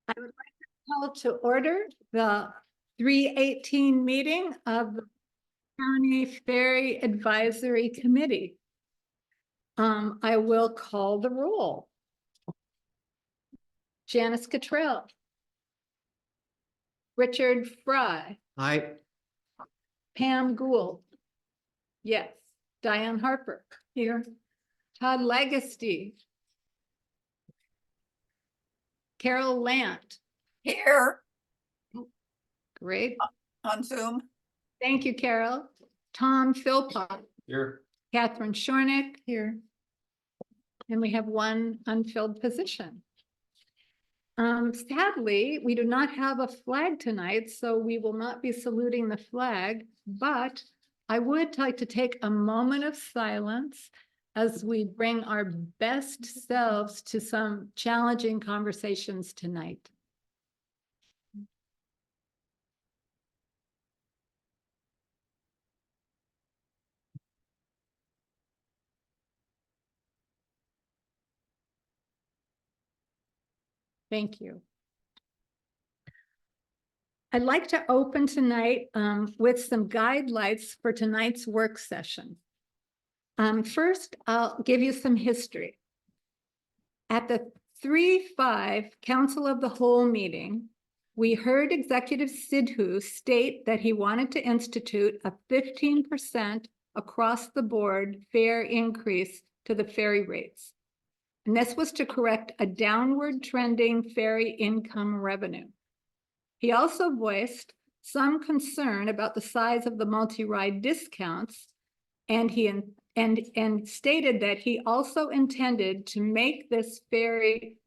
I would like to call to order the 3/18 meeting of the County Ferry Advisory Committee. I will call the roll. Janice Cottrell. Richard Fry. Aye. Pam Gould. Yes. Diane Harper. Here. Todd Legacy. Carol Lant. Here Great. on Zoom. Thank you, Carol. Tom Philpott. Here. Catherine Shornick. Here. And we have one unfilled position. Sadly, we do not have a flag tonight, so we will not be saluting the flag, but I would like to take a moment of silence as we bring our best selves to some challenging conversations tonight. Thank you. I'd like to open tonight with some guidelines for tonight's work session. First, I'll give you some history. At the 3/5 Council of the Whole meeting, we heard Executive Sidhu state that he wanted to institute a 15% across the board fare increase to the ferry rates. And this was to correct a downward trending ferry income revenue. He also voiced some concern about the size of the multi-ride discounts, and he stated that he also intended to make this ferry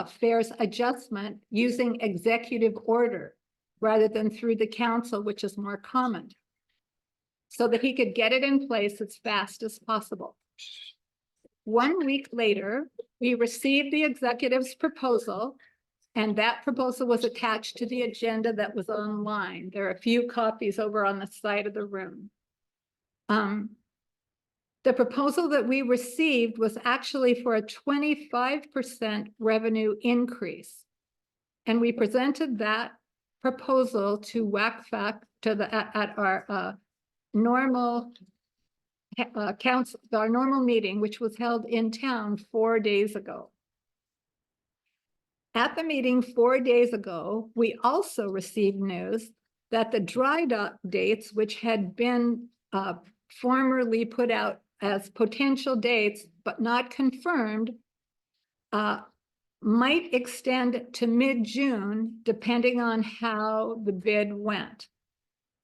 fares adjustment using executive order rather than through the council, which is more common, so that he could get it in place as fast as possible. 1 week later, we received the executive's proposal, and that proposal was attached to the agenda that was online. There are a few copies over on the side of the room. The proposal that we received was actually for a 25% revenue increase. And we presented that proposal to WCFAC at our normal council, our normal meeting, which was held in town 4 days ago. At the meeting 4 days ago, we also received news that the dry dock dates, which had been formerly put out as potential dates, but not confirmed, might extend to mid-June, depending on how the bid went.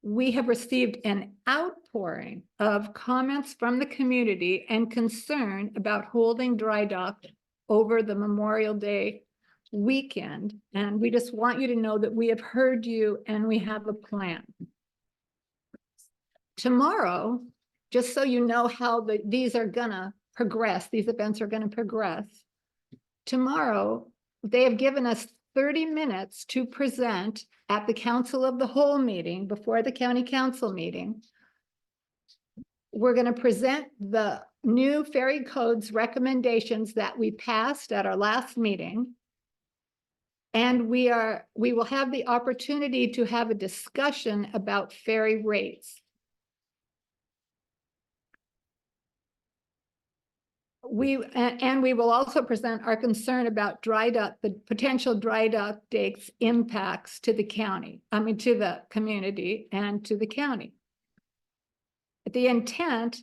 We have received an outpouring of comments from the community and concern about holding dry dock over the Memorial Day weekend. And we just want you to know that we have heard you and we have a plan. Tomorrow, just so you know how these are gonna progress, these events are gonna progress. Tomorrow, they have given us 30 minutes to present at the Council of the Whole meeting, before the County Council meeting. We're going to present the new ferry codes recommendations that we passed at our last meeting. And we will have the opportunity to have a discussion about ferry rates. We will also present our concern about the potential dry dock dates impacts to the county, to the community and to the county. The intent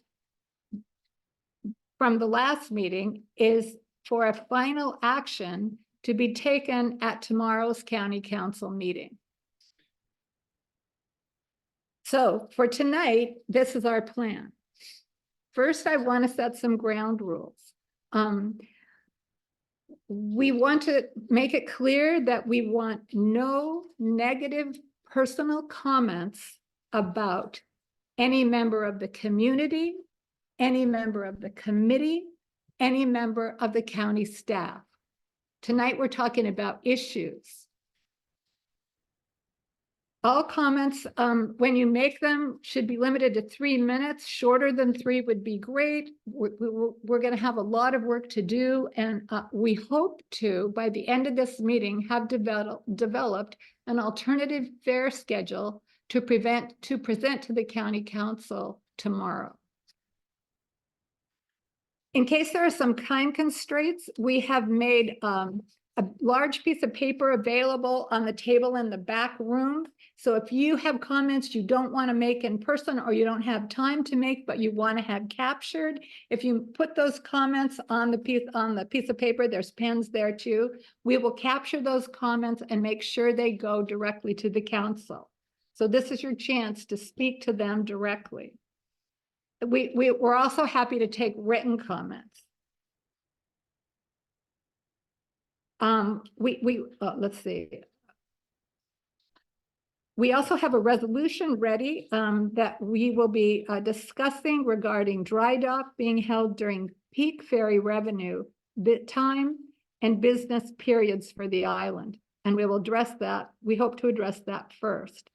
from the last meeting is for a final action to be taken at tomorrow's county council meeting. So for tonight, this is our plan. First, I want to set some ground rules. We want to make it clear that we want no negative personal comments about any member of the community, any member of the committee, any member of the county staff. Tonight, we're talking about issues. All comments, when you make them, should be limited to 3 minutes. Shorter than 3 would be great. We're going to have a lot of work to do, and we hope to, by the end of this meeting, have developed an alternative fare schedule to present to the county council tomorrow. In case there are some time constraints, we have made a large piece of paper available on the table in the back room. So if you have comments you don't want to make in person, or you don't have time to make, but you want to have captured, if you put those comments on the piece of paper, there's pens there too. We will capture those comments and make sure they go directly to the council. So this is your chance to speak to them directly. We're also happy to take written comments. Let's see. We also have a resolution ready that we will be discussing regarding dry dock being held during peak ferry revenue time and business periods for the island. And we will address that. We hope to address that first.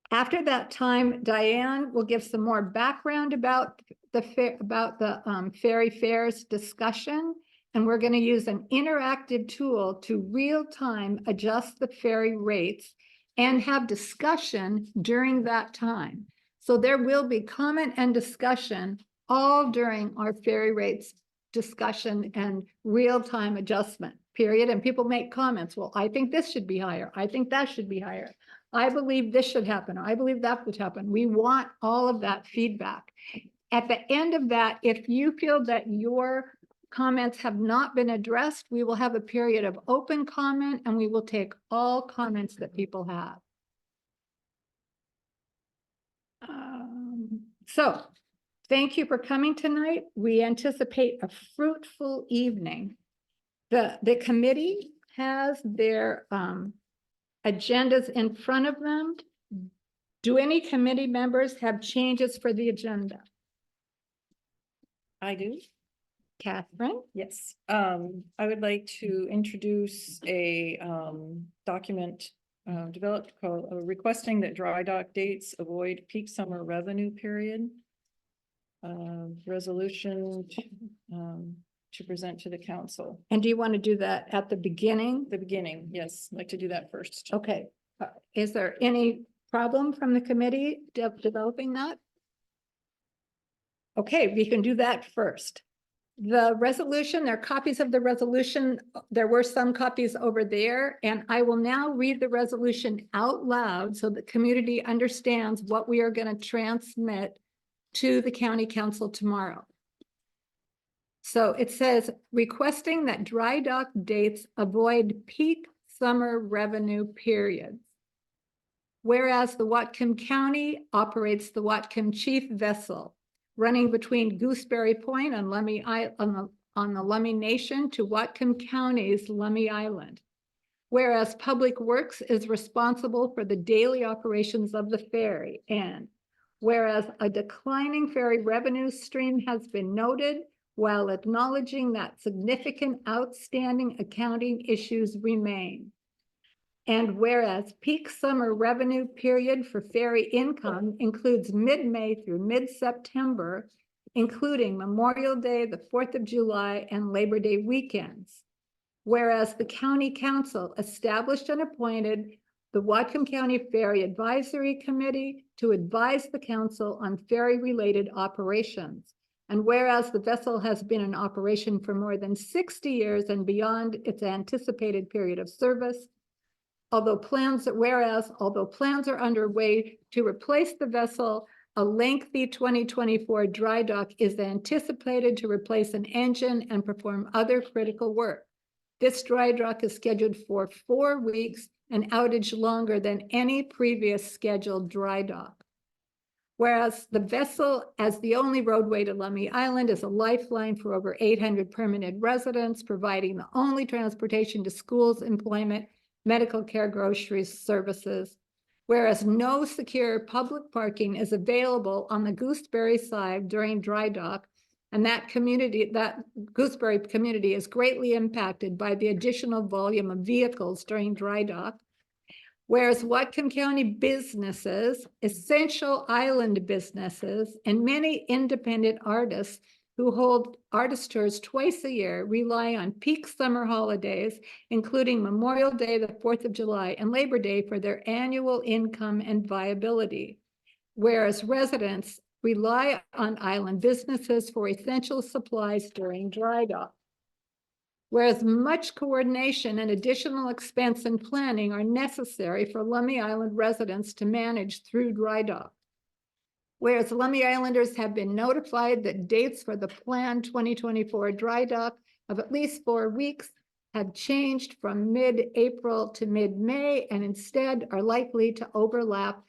After that time, Diane will give some more background about the ferry fares discussion, and we're going to use an interactive tool to real-time adjust the ferry rates and have discussion during that time. So there will be comment and discussion all during our ferry rates discussion and real-time adjustment period. And people make comments. Well, I think this should be higher. I think that should be higher. I believe this should happen. I believe that would happen. We want all of that feedback. At the end of that, if you feel that your comments have not been addressed, we will have a period of open comment, and we will take all comments that people have. So thank you for coming tonight. We anticipate a fruitful evening. The committee has their agendas in front of them. Do any committee members have changes for the agenda? I do. Catherine? Yes. I would like to introduce a document developed called requesting that dry dock dates avoid peak summer revenue period. Resolution to present to the council. And do you want to do that at the beginning? The beginning, yes, I'd like to do that first. Okay. Is there any problem from the committee developing that? Okay, we can do that first. The resolution, there are copies of the resolution. There were some copies over there, and I will now read the resolution out loud so the community understands what we are going to transmit to the county council tomorrow. So it says, requesting that dry dock dates avoid peak summer revenue periods. Whereas the Whatcom County operates the Whatcom Chief vessel running between Gooseberry Point on Lummi on the Lummi Nation to Whatcom County's Lummi Island. Whereas Public Works is responsible for the daily operations of the ferry, and whereas a declining ferry revenue stream has been noted, while acknowledging that significant outstanding accounting issues remain. And whereas peak summer revenue period for ferry income includes mid-May through mid-September, including Memorial Day, the 4th of July, and Labor Day weekends. Whereas the County Council established and appointed the Whatcom County Ferry Advisory Committee to advise the council on ferry-related operations. And whereas the vessel has been in operation for more than 60 years and beyond its anticipated period of service, although plans are underway to replace the vessel, a lengthy 2024 dry dock is anticipated to replace an engine and perform other critical work. This dry dock is scheduled for 4 weeks, an outage longer than any previous scheduled dry dock. Whereas the vessel, as the only roadway to Lummi Island, is a lifeline for over 800 permanent residents, providing the only transportation to schools, employment, medical care, groceries, services. Whereas no secure public parking is available on the Gooseberry side during dry dock, and that Gooseberry community is greatly impacted by the additional volume of vehicles during dry dock. Whereas Whatcom County businesses, essential island businesses, and many independent artists who hold artist tours twice a year rely on peak summer holidays, including Memorial Day, the 4th of July, and Labor Day for their annual income and viability. Whereas residents rely on island businesses for essential supplies during dry dock. Whereas much coordination and additional expense and planning are necessary for Lummi Island residents to manage through dry dock. Whereas Lummi Islanders have been notified that dates for the planned 2024 dry dock of at least 4 weeks have changed from mid-April to mid-May and instead are likely to overlap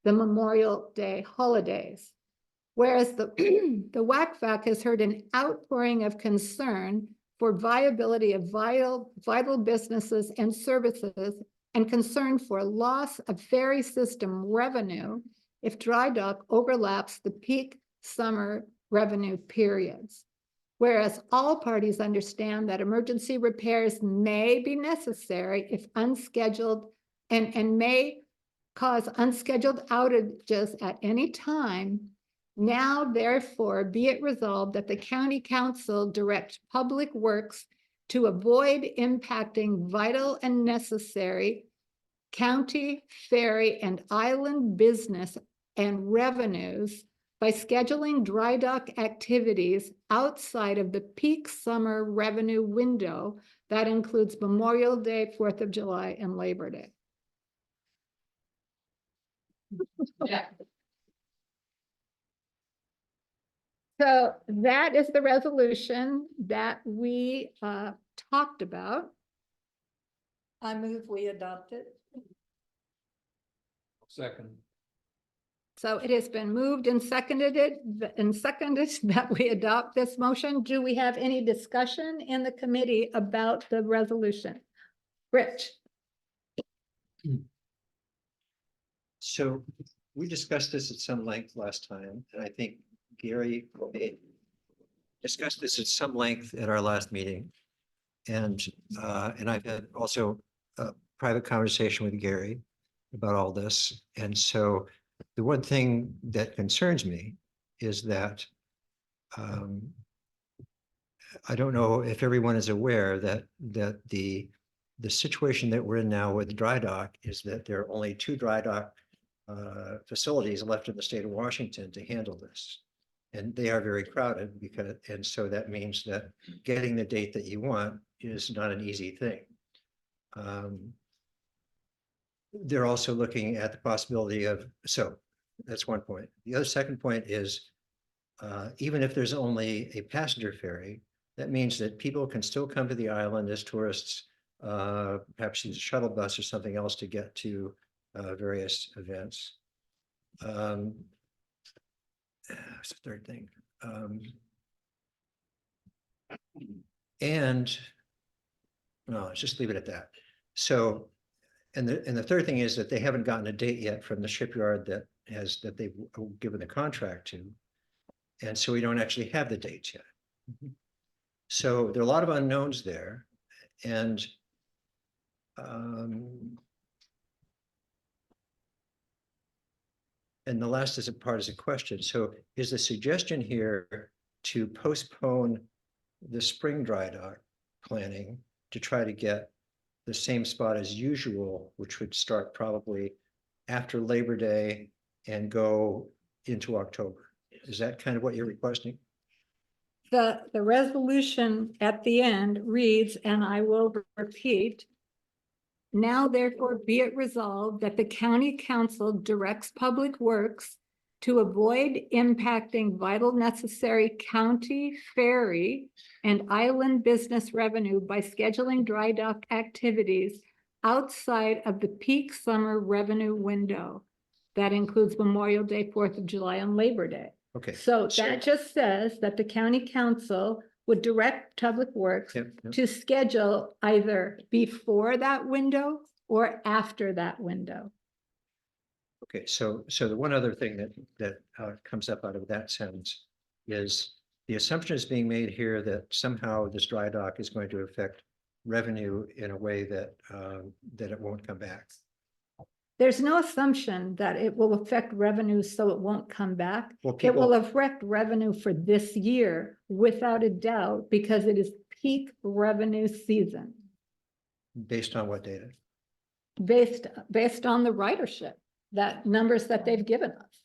the Memorial Day holidays. Whereas the WCFAC has heard an outpouring of concern for viability of vital businesses and services and concern for loss of ferry system revenue if dry dock overlaps the peak summer revenue periods. Whereas all parties understand that emergency repairs may be necessary if unscheduled and may cause unscheduled outages at any time. Now, therefore, be it resolved that the county council direct public works to avoid impacting vital and necessary county, ferry, and island business and revenues by scheduling dry dock activities outside of the peak summer revenue window that includes Memorial Day, 4th of July, and Labor Day. Yeah. So that is the resolution that we talked about. I move we adopt it. Second. So it has been moved and seconded that we adopt this motion. Do we have any discussion in the committee about the resolution? Rich? So we discussed this at some length last time, and I think Gary discussed this at some length at our last meeting. And I've had also a private conversation with Gary about all this. And so the one thing that concerns me is that I don't know if everyone is aware that the situation that we're in now with the dry dock is that there are only 2 dry dock facilities left in the state of Washington to handle this. And they are very crowded and so that means that getting the date that you want is not an easy thing. They're also looking at the possibility of, so that's one point. The other second point is, even if there's only a passenger ferry, that means that people can still come to the island as tourists, perhaps use a shuttle bus or something else to get to various events. What's the third thing? And no, let's just leave it at that. So, and the third thing is that they haven't gotten a date yet from the shipyard that they've given the contract to. And so we don't actually have the dates yet. So there are a lot of unknowns there. And the last is a question. So is the suggestion here to postpone the spring dry dock planning to try to get the same spot as usual, which would start probably after Labor Day and go into October? Is that kind of what you're requesting? The resolution at the end reads, and I will repeat, now therefore be it resolved that the county council directs public works to avoid impacting vital necessary county, ferry, and island business revenue by scheduling dry dock activities outside of the peak summer revenue window. That includes Memorial Day, 4th of July, and Labor Day. Okay. So that just says that the county council would direct public works Yep. to schedule either before that window or after that window. Okay, so the one other thing that comes up out of that sentence is the assumption is being made here that somehow this dry dock is going to affect revenue in a way that that it won't come back. there's no assumption that it will affect revenue, so it won't come back. Well, It will people, affect revenue for this year without a doubt, because it is peak revenue season, based on what data? based on the ridership, that numbers that they've given us.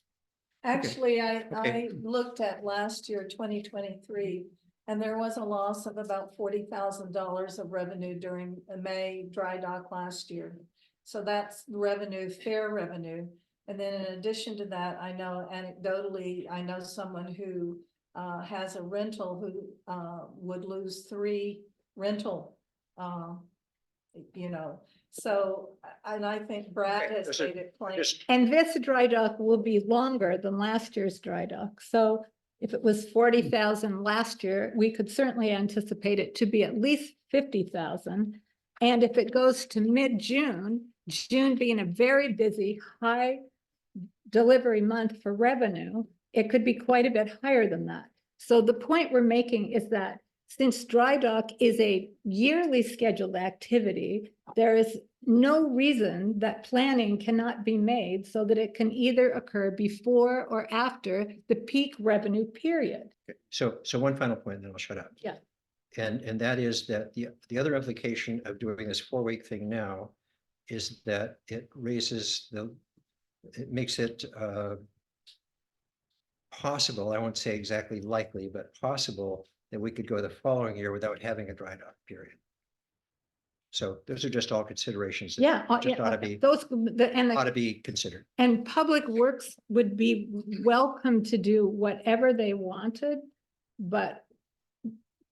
Actually, I Okay. looked at last year, 2023, and there was a loss of about $40,000 of revenue during the May dry dock last year. So that's revenue, fair revenue. And then in addition to that, I know anecdotally, I know someone who has a rental who would lose 3 rental, so, and I think Brad Okay, has there's a- made it plain. Just, And this dry dock will be longer than last year's dry dock. So if it was 40,000 last year, we could certainly anticipate it to be at least 50,000. And if it goes to mid-June, June being a very busy, high delivery month for revenue, it could be quite a bit higher than that. So the point we're making is that since dry dock is a yearly scheduled activity, there is no reason that planning cannot be made so that it can either occur before or after the peak revenue period. so one final point, then I'll shut up. Yeah. And that is that the other implication of doing this 4-week thing now is that it makes it possible, I won't say exactly likely, but possible that we could go the following year without having a dry dock period. So those are just all considerations that Yeah, just ought to be, those, ought to be considered. and Public Works would be welcome to do whatever they wanted, but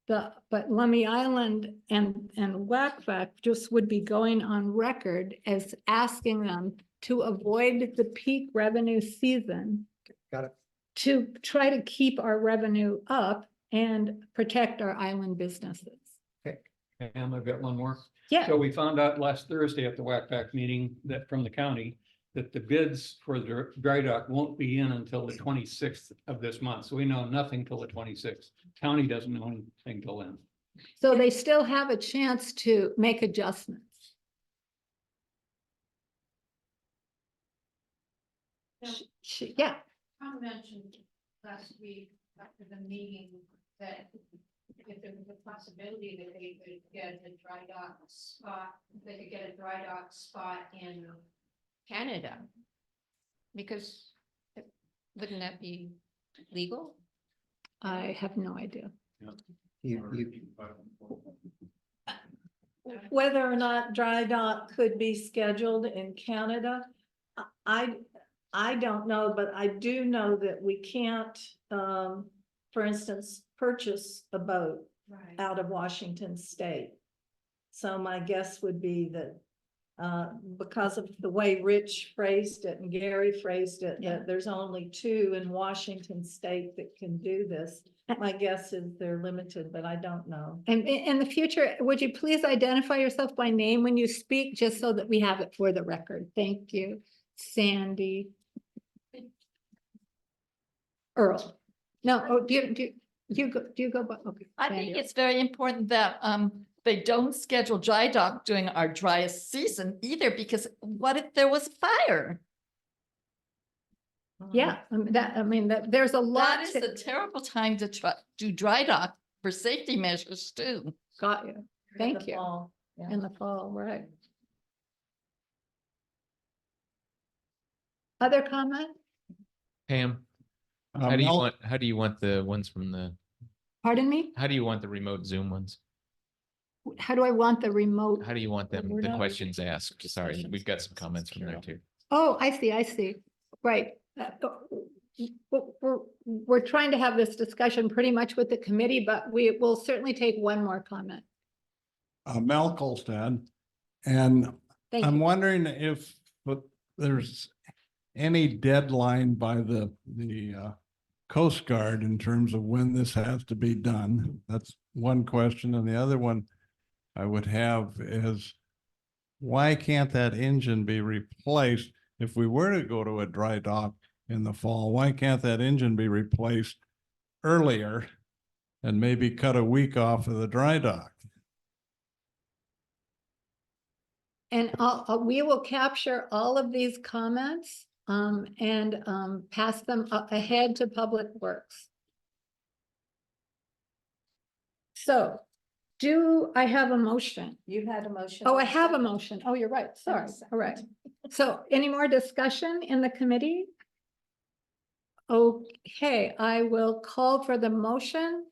Lummi Island and WCFAC just would be going on record as asking them to avoid the peak revenue season, Got it. to try to keep our revenue up and protect our island businesses. And I've got one more. Yeah, So we found out last Thursday at the WCFAC meeting that from the county, that the bids for the dry dock won't be in until the 26th of this month. So we know nothing till the 26th. County doesn't know anything till then. so they still have a chance to make adjustments. Yeah, Tom mentioned last week after the meeting that if there was a possibility that they could get a dry dock spot, they could get a dry dock spot in Canada. Because wouldn't that be legal? I have no idea. You, Whether or not dry dock could be scheduled in Canada, I don't know, but I do know that we can't, for instance, purchase a boat Right. out of Washington State. So my guess would be that, because of the way Rich phrased it and Gary phrased it, that there's only 2 in Washington State that can do this. My guess is they're limited, but I don't know. And in the future, would you please identify yourself by name when you speak, just so that we have it for the record? Thank you. Sandy. Earl. No, oh, do you go, okay. I Sandy think Earl. it's very important that they don't schedule dry dock during our driest season either, because what if there was fire? Yeah, there's a lot. That is a terrible time to do dry dock for safety measures too. Got you. In Thank the you. fall, yeah. In the fall, right. Other comment? Pam, how do you want the ones from the, Pardon me? how do you want the remote Zoom ones? How do I want the remote? How do you want them, We're the not- questions asked? Sorry, we've got some comments from there too. Oh, I see. Right. We're trying to have this discussion pretty much with the committee, but we will certainly take one more comment. Mel Colstead, and Thank I'm you. wondering if there's any deadline by the Coast Guard in terms of when this has to be done. That's one question. And the other one I would have is, why can't that engine be replaced if we were to go to a dry dock in the fall? Why can't that engine be replaced earlier and maybe cut a week off of the dry dock? And we will capture all of these comments and pass them ahead to Public Works. So do I have a motion? You had a motion. Oh, I and a have a second. motion. Oh, you're right. Sorry. second. All right. So any more discussion in the committee? Okay, I will call for the motion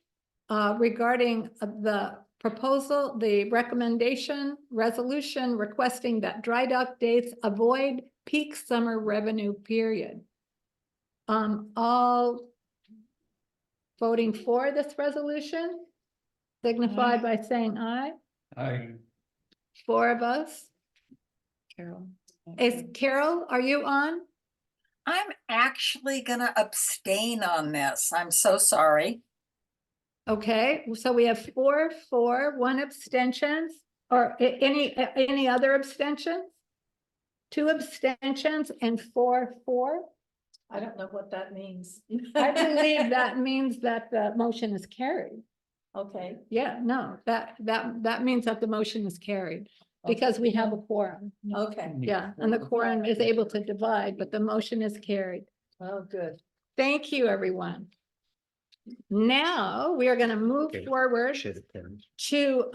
regarding the proposal, the recommendation, resolution requesting that dry dock dates avoid peak summer revenue period. All voting for this resolution signify by saying aye. I, 4 of us. Carol. Is Carol, are you on? I'm actually gonna abstain on this. I'm so sorry. Okay, so we have 4 for, 1 abstentions, or any other abstentions? 2 abstentions and 4 for. I don't know what that means. I believe that means that the motion is carried. Okay. Yeah, no, that means that the motion is carried because we have a quorum. Okay. Yeah, and the quorum is able to divide, but the motion is carried. Oh, good. Thank you, everyone. Now we are going to move Okay. forward Should have been. to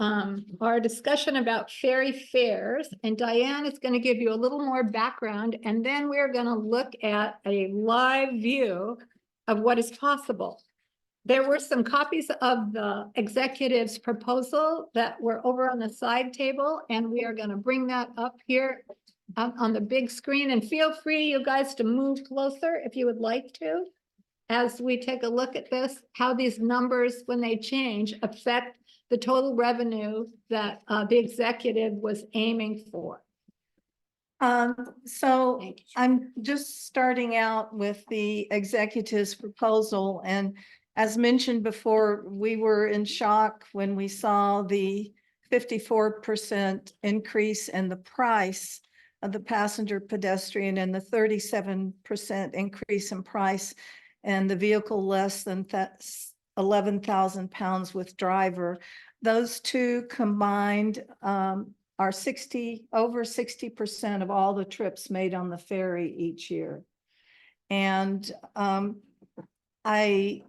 our discussion about ferry fares, and Diane is going to give you a little more background, and then we're going to look at a live view of what is possible. There were some copies of the executive's proposal that were over on the side table, and we are going to bring that up here on the big screen, and feel free, you guys, to move closer if you would like to, as we take a look at this, how these numbers, when they change, affect the total revenue that the executive was aiming for. So Thank you. I'm just starting out with the executive's proposal, and as mentioned before, we were in shock when we saw the 54% increase in the price of the passenger pedestrian and the 37% increase in price and the vehicle less than 11,000 pounds with driver. Those two combined are over 60% of all the trips made on the ferry each year. And I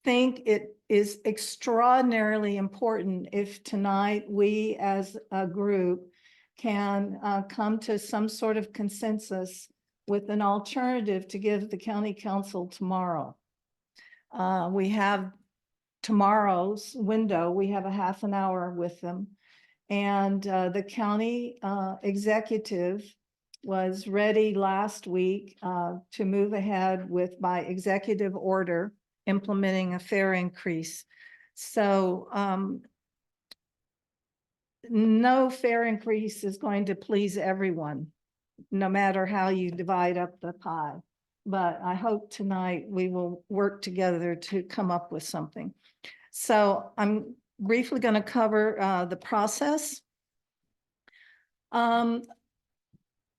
think it is extraordinarily important if tonight we as a group can come to some sort of consensus with an alternative to give the county council tomorrow. We have tomorrow's window, we have a half an hour with them. And the county executive was ready last week to move ahead with by executive order implementing a fare increase. So no fare increase is going to please everyone, no matter how you divide up the pie. But I hope tonight we will work together to come up with something. So I'm briefly going to cover the process.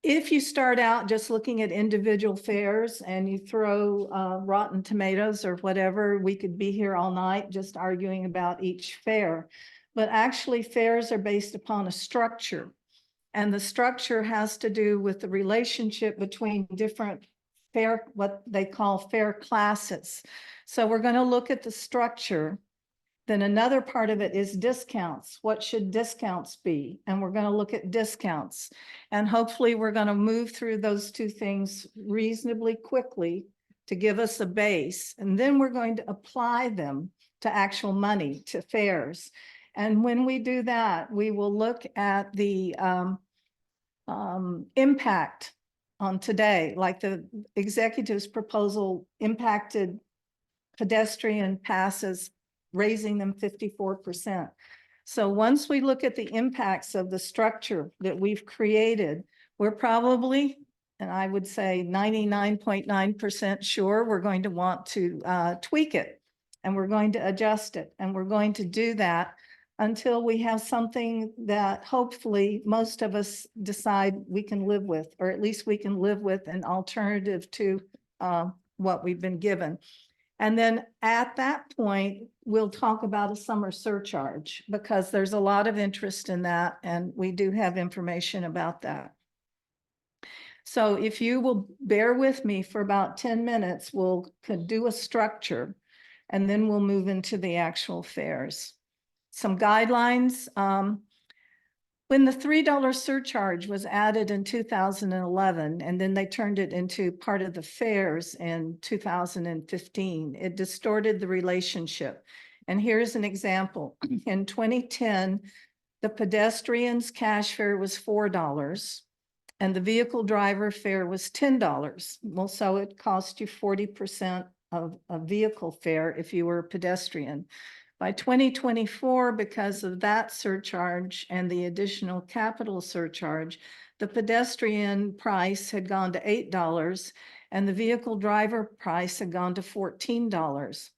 If you start out just looking at individual fares and you throw rotten tomatoes or whatever, we could be here all night just arguing about each fare. But actually fares are based upon a structure. And the structure has to do with the relationship between different fare, what they call fare classes. So we're going to look at the structure. Then another part of it is discounts. What should discounts be? And we're going to look at discounts. And hopefully we're going to move through those two things reasonably quickly to give us a base. And then we're going to apply them to actual money, to fares. And when we do that, we will look at the impact on today, like the executive's proposal impacted pedestrian passes, raising them 54%. So once we look at the impacts of the structure that we've created, we're probably, and I would say 99.9% sure, we're going to want to tweak it, and we're going to adjust it, and we're going to do that until we have something that hopefully most of us decide we can live with, or at least we can live with an alternative to what we've been given. And then at that point, we'll talk about a summer surcharge because there's a lot of interest in that and we do have information about that. So if you will bear with me for about 10 minutes, could do a structure and then we'll move into the actual fares. Some guidelines. When the $3 surcharge was added in 2011, and then they turned it into part of the fares in 2015, it distorted the relationship. And here's an example. In 2010, the pedestrian's cash fare was $4 and the vehicle driver fare was $10. Well, so it cost you 40% of a vehicle fare if you were a pedestrian. By 2024, because of that surcharge and the additional capital surcharge, the pedestrian price had gone to $8 and the vehicle driver price had gone to $14.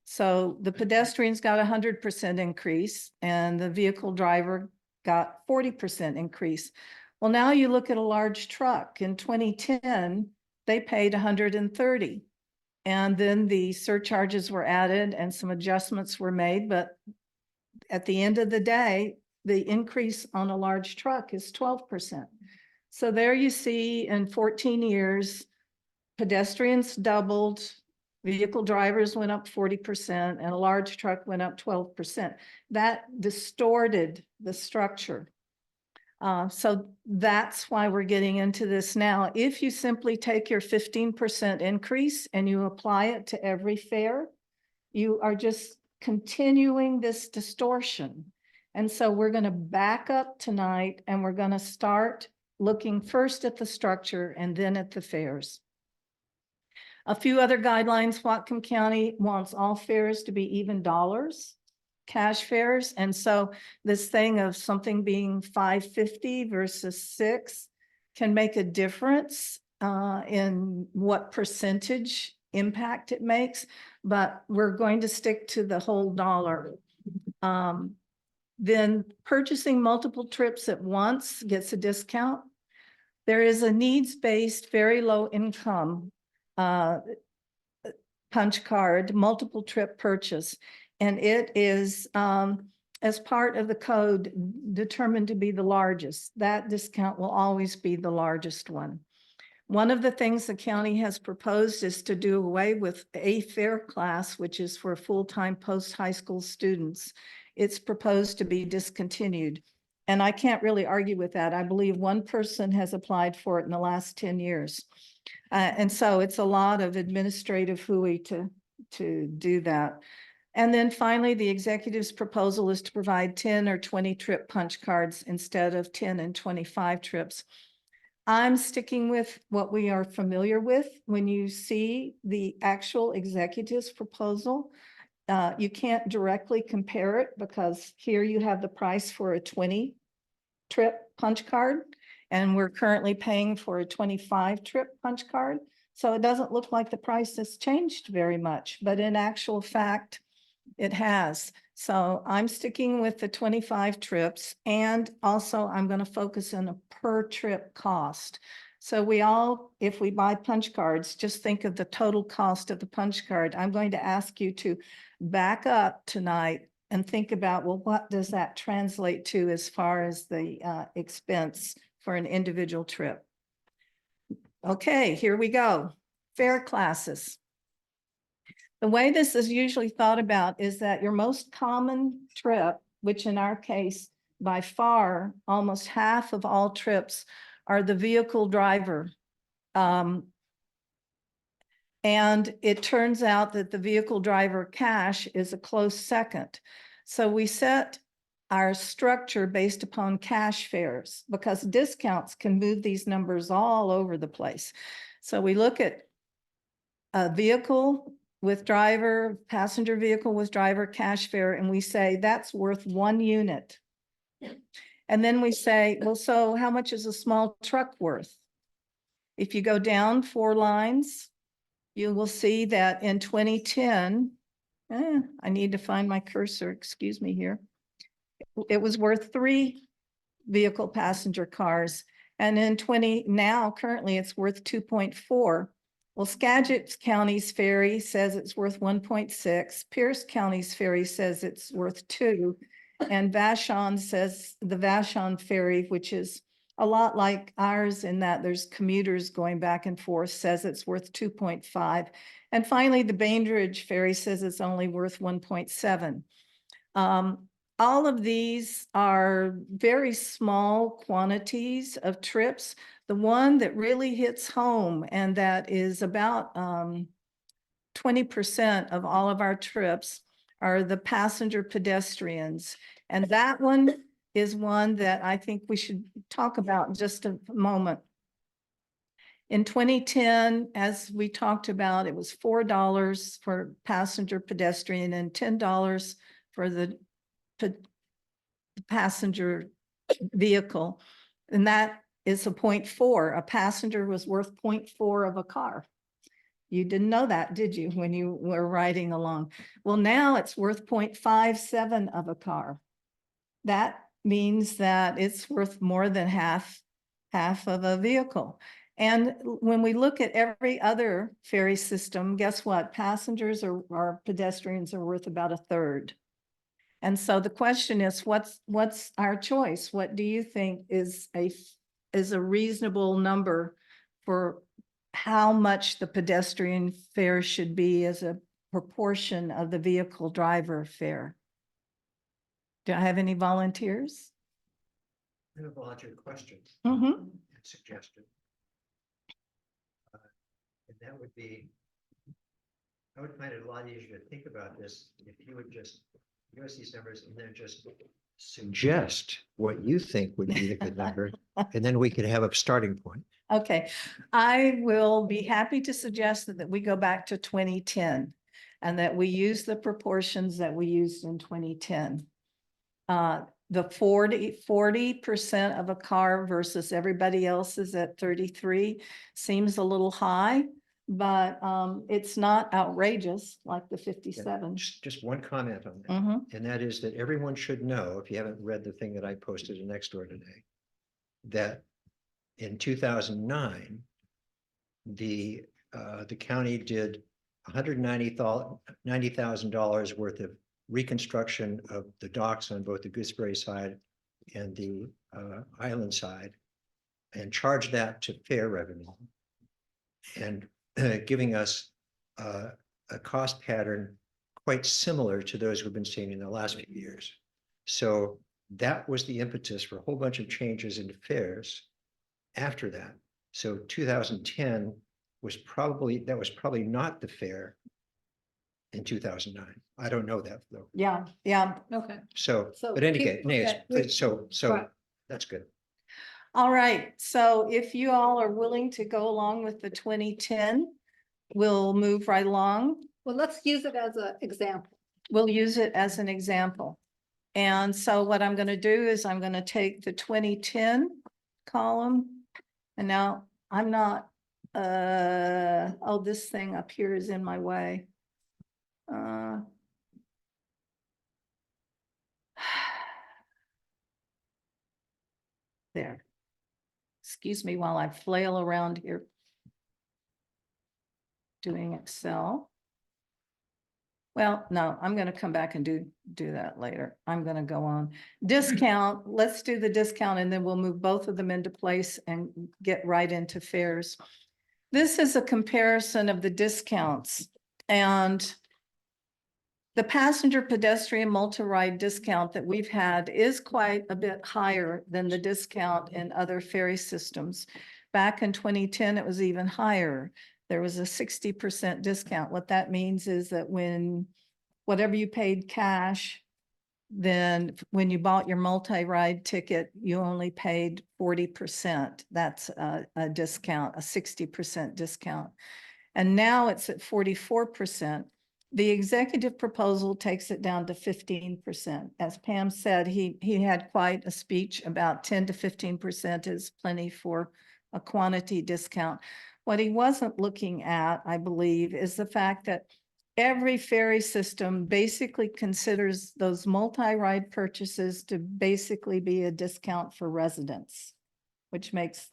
So the pedestrians got 100% increase and the vehicle driver got 40% increase. Well, now you look at a large truck. In 2010, they paid 130. And then the surcharges were added and some adjustments were made. But at the end of the day, the increase on a large truck is 12%. So there you see in 14 years, pedestrians doubled, vehicle drivers went up 40%, and a large truck went up 12%. That distorted the structure. So that's why we're getting into this now. If you simply take your 15% increase and you apply it to every fare, you are just continuing this distortion. And so we're going to back up tonight and we're going to start looking first at the structure and then at the fares. A few other guidelines. Whatcom County wants all fares to be even dollars. Cash fares. And so this thing of something being $5.50 versus $6 can make a difference in what percentage impact it makes, but we're going to stick to the whole dollar. Then purchasing multiple trips at once gets a discount. There is a needs-based, very low income punch card, multiple trip purchase. And it is, as part of the code, determined to be the largest. That discount will always be the largest one. One of the things the county has proposed is to do away with a fare class, which is for full-time post-high school students. It's proposed to be discontinued. And I can't really argue with that. I believe one person has applied for it in the last 10 years. And so it's a lot of administrative hooey to do that. And then finally, the executive's proposal is to provide 10 or 20 trip punch cards instead of 10 and 25 trips. I'm sticking with what we are familiar with. When you see the actual executive's proposal, you can't directly compare it because here you have the price for a 20 trip punch card, and we're currently paying for a 25 trip punch card. So it doesn't look like the price has changed very much, but in actual fact, it has. So I'm sticking with the 25 trips, and also I'm going to focus on a per trip cost. So if we buy punch cards, just think of the total cost of the punch card. I'm going to ask you to back up tonight and think about, well, what does that translate to as far as the expense for an individual trip? Okay, here we go. Fare classes. The way this is usually thought about is that your most common trip, which in our case, by far, almost half of all trips are the vehicle driver. And it turns out that the vehicle driver cash is a close second. So we set our structure based upon cash fares because discounts can move these numbers all over the place. So we look at a vehicle with driver, passenger vehicle with driver, cash fare, and we say that's worth 1 unit. And then we say, well, so how much is a small truck worth? If you go down 4 lines, you will see that in 2010, I need to find my cursor, excuse me here. It was worth 3 vehicle passenger cars. And in currently it's worth 2.4. Well, Skagit County's ferry says it's worth 1.6. Pierce County's ferry says it's worth 2. And Vashon says the Vashon ferry, which is a lot like ours in that there's commuters going back and forth, says it's worth 2.5. And finally, the Bainbridge ferry says it's only worth 1.7. All of these are very small quantities of trips. The one that really hits home and that is about 20% of all of our trips are the passenger pedestrians. And that one is one that I think we should talk about in just a moment. In 2010, as we talked about, it was $4 for passenger pedestrian and $10 for the passenger vehicle. And that is a 0.4. A passenger was worth 0.4 of a car. You didn't know that, did you, when you were riding along? Well, now it's worth 0.57 of a car. That means that it's worth more than half of a vehicle. And when we look at every other ferry system, guess what? Passengers or pedestrians are worth about a third. And so the question is, what's our choice? What do you think is a reasonable number for how much the pedestrian fare should be as a proportion of the vehicle driver fare? Do I have any volunteers? I have a volunteer question Mm-hmm. and suggestion. And that would be, I would find it a lot easier to think about this if you would just give us these numbers and then just suggest what you think would be the good number. And then we could have a starting point. Okay, I will be happy to suggest that we go back to 2010 and that we use the proportions that we used in 2010. The 40% of a car versus everybody else's at 33 seems a little high, but it's not outrageous like the 57. Just one comment on that. Mhm. And that is that everyone should know, if you haven't read the thing that I posted in Nextdoor today, that in 2009, the county did $190,000 worth of reconstruction of the docks on both the Gooseberry side and the island side, and charged that to fare revenue, and giving us a cost pattern quite similar to those we've been seeing in the last few years. So that was the impetus for a whole bunch of changes in fares after that. So 2010 was probably not the fare in 2009. I don't know that though. Yeah. Okay. So, So but keep- anyways, okay. so Right. that's good. All right, so if you all are willing to go along with the 2010, we'll move right along. Well, let's use it as an example. We'll use it as an example. And so what I'm going to do is I'm going to take the 2010 column. And now I'm not, oh, this thing up here is in my way. There. Excuse me while I flail around here. Doing Excel. Well, no, I'm going to come back and do that later. I'm going to go on. Discount, let's do the discount and then we'll move both of them into place and get right into fares. This is a comparison of the discounts, and the passenger pedestrian multi-ride discount that we've had is quite a bit higher than the discount in other ferry systems. Back in 2010, it was even higher. There was a 60% discount. What that means is that when whatever you paid cash, then when you bought your multi-ride ticket, you only paid 40%. That's a discount, a 60% discount. And now it's at 44%. The executive proposal takes it down to 15%. As Pam said, he had quite a speech about 10 to 15% is plenty for a quantity discount. What he wasn't looking at, I believe, is the fact that every ferry system basically considers those multi-ride purchases to basically be a discount for residents, which makes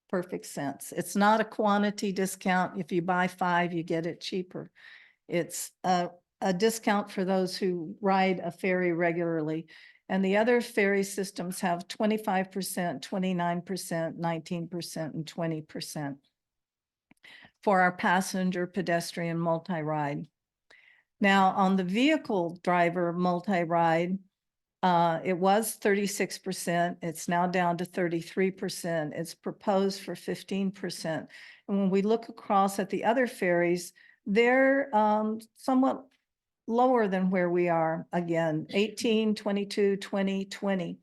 perfect sense. It's not a quantity discount. If you buy 5, you get it cheaper. It's a discount for those who ride a ferry regularly. And the other ferry systems have 25%, 29%, 19%, and 20% for our passenger, pedestrian, multi-ride. Now, on the vehicle driver multi-ride, it was 36%. It's now down to 33%. It's proposed for 15%. And when we look across at the other ferries, they're somewhat lower than where we are, again, 18, 22, 20, 20.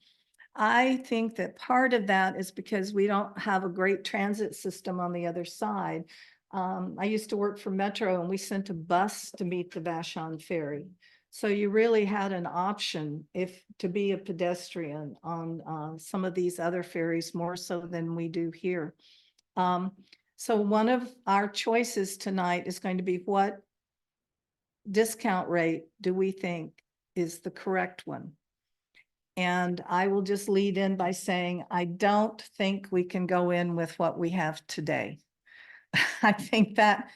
I think that part of that is because we don't have a great transit system on the other side. I used to work for Metro and we sent a bus to meet the Vashon Ferry. So you really had an option to be a pedestrian on some of these other ferries, more so than we do here. So one of our choices tonight is going to be, what discount rate do we think is the correct one? And I will just lead in by saying, I don't think we can go in with what we have today. I think that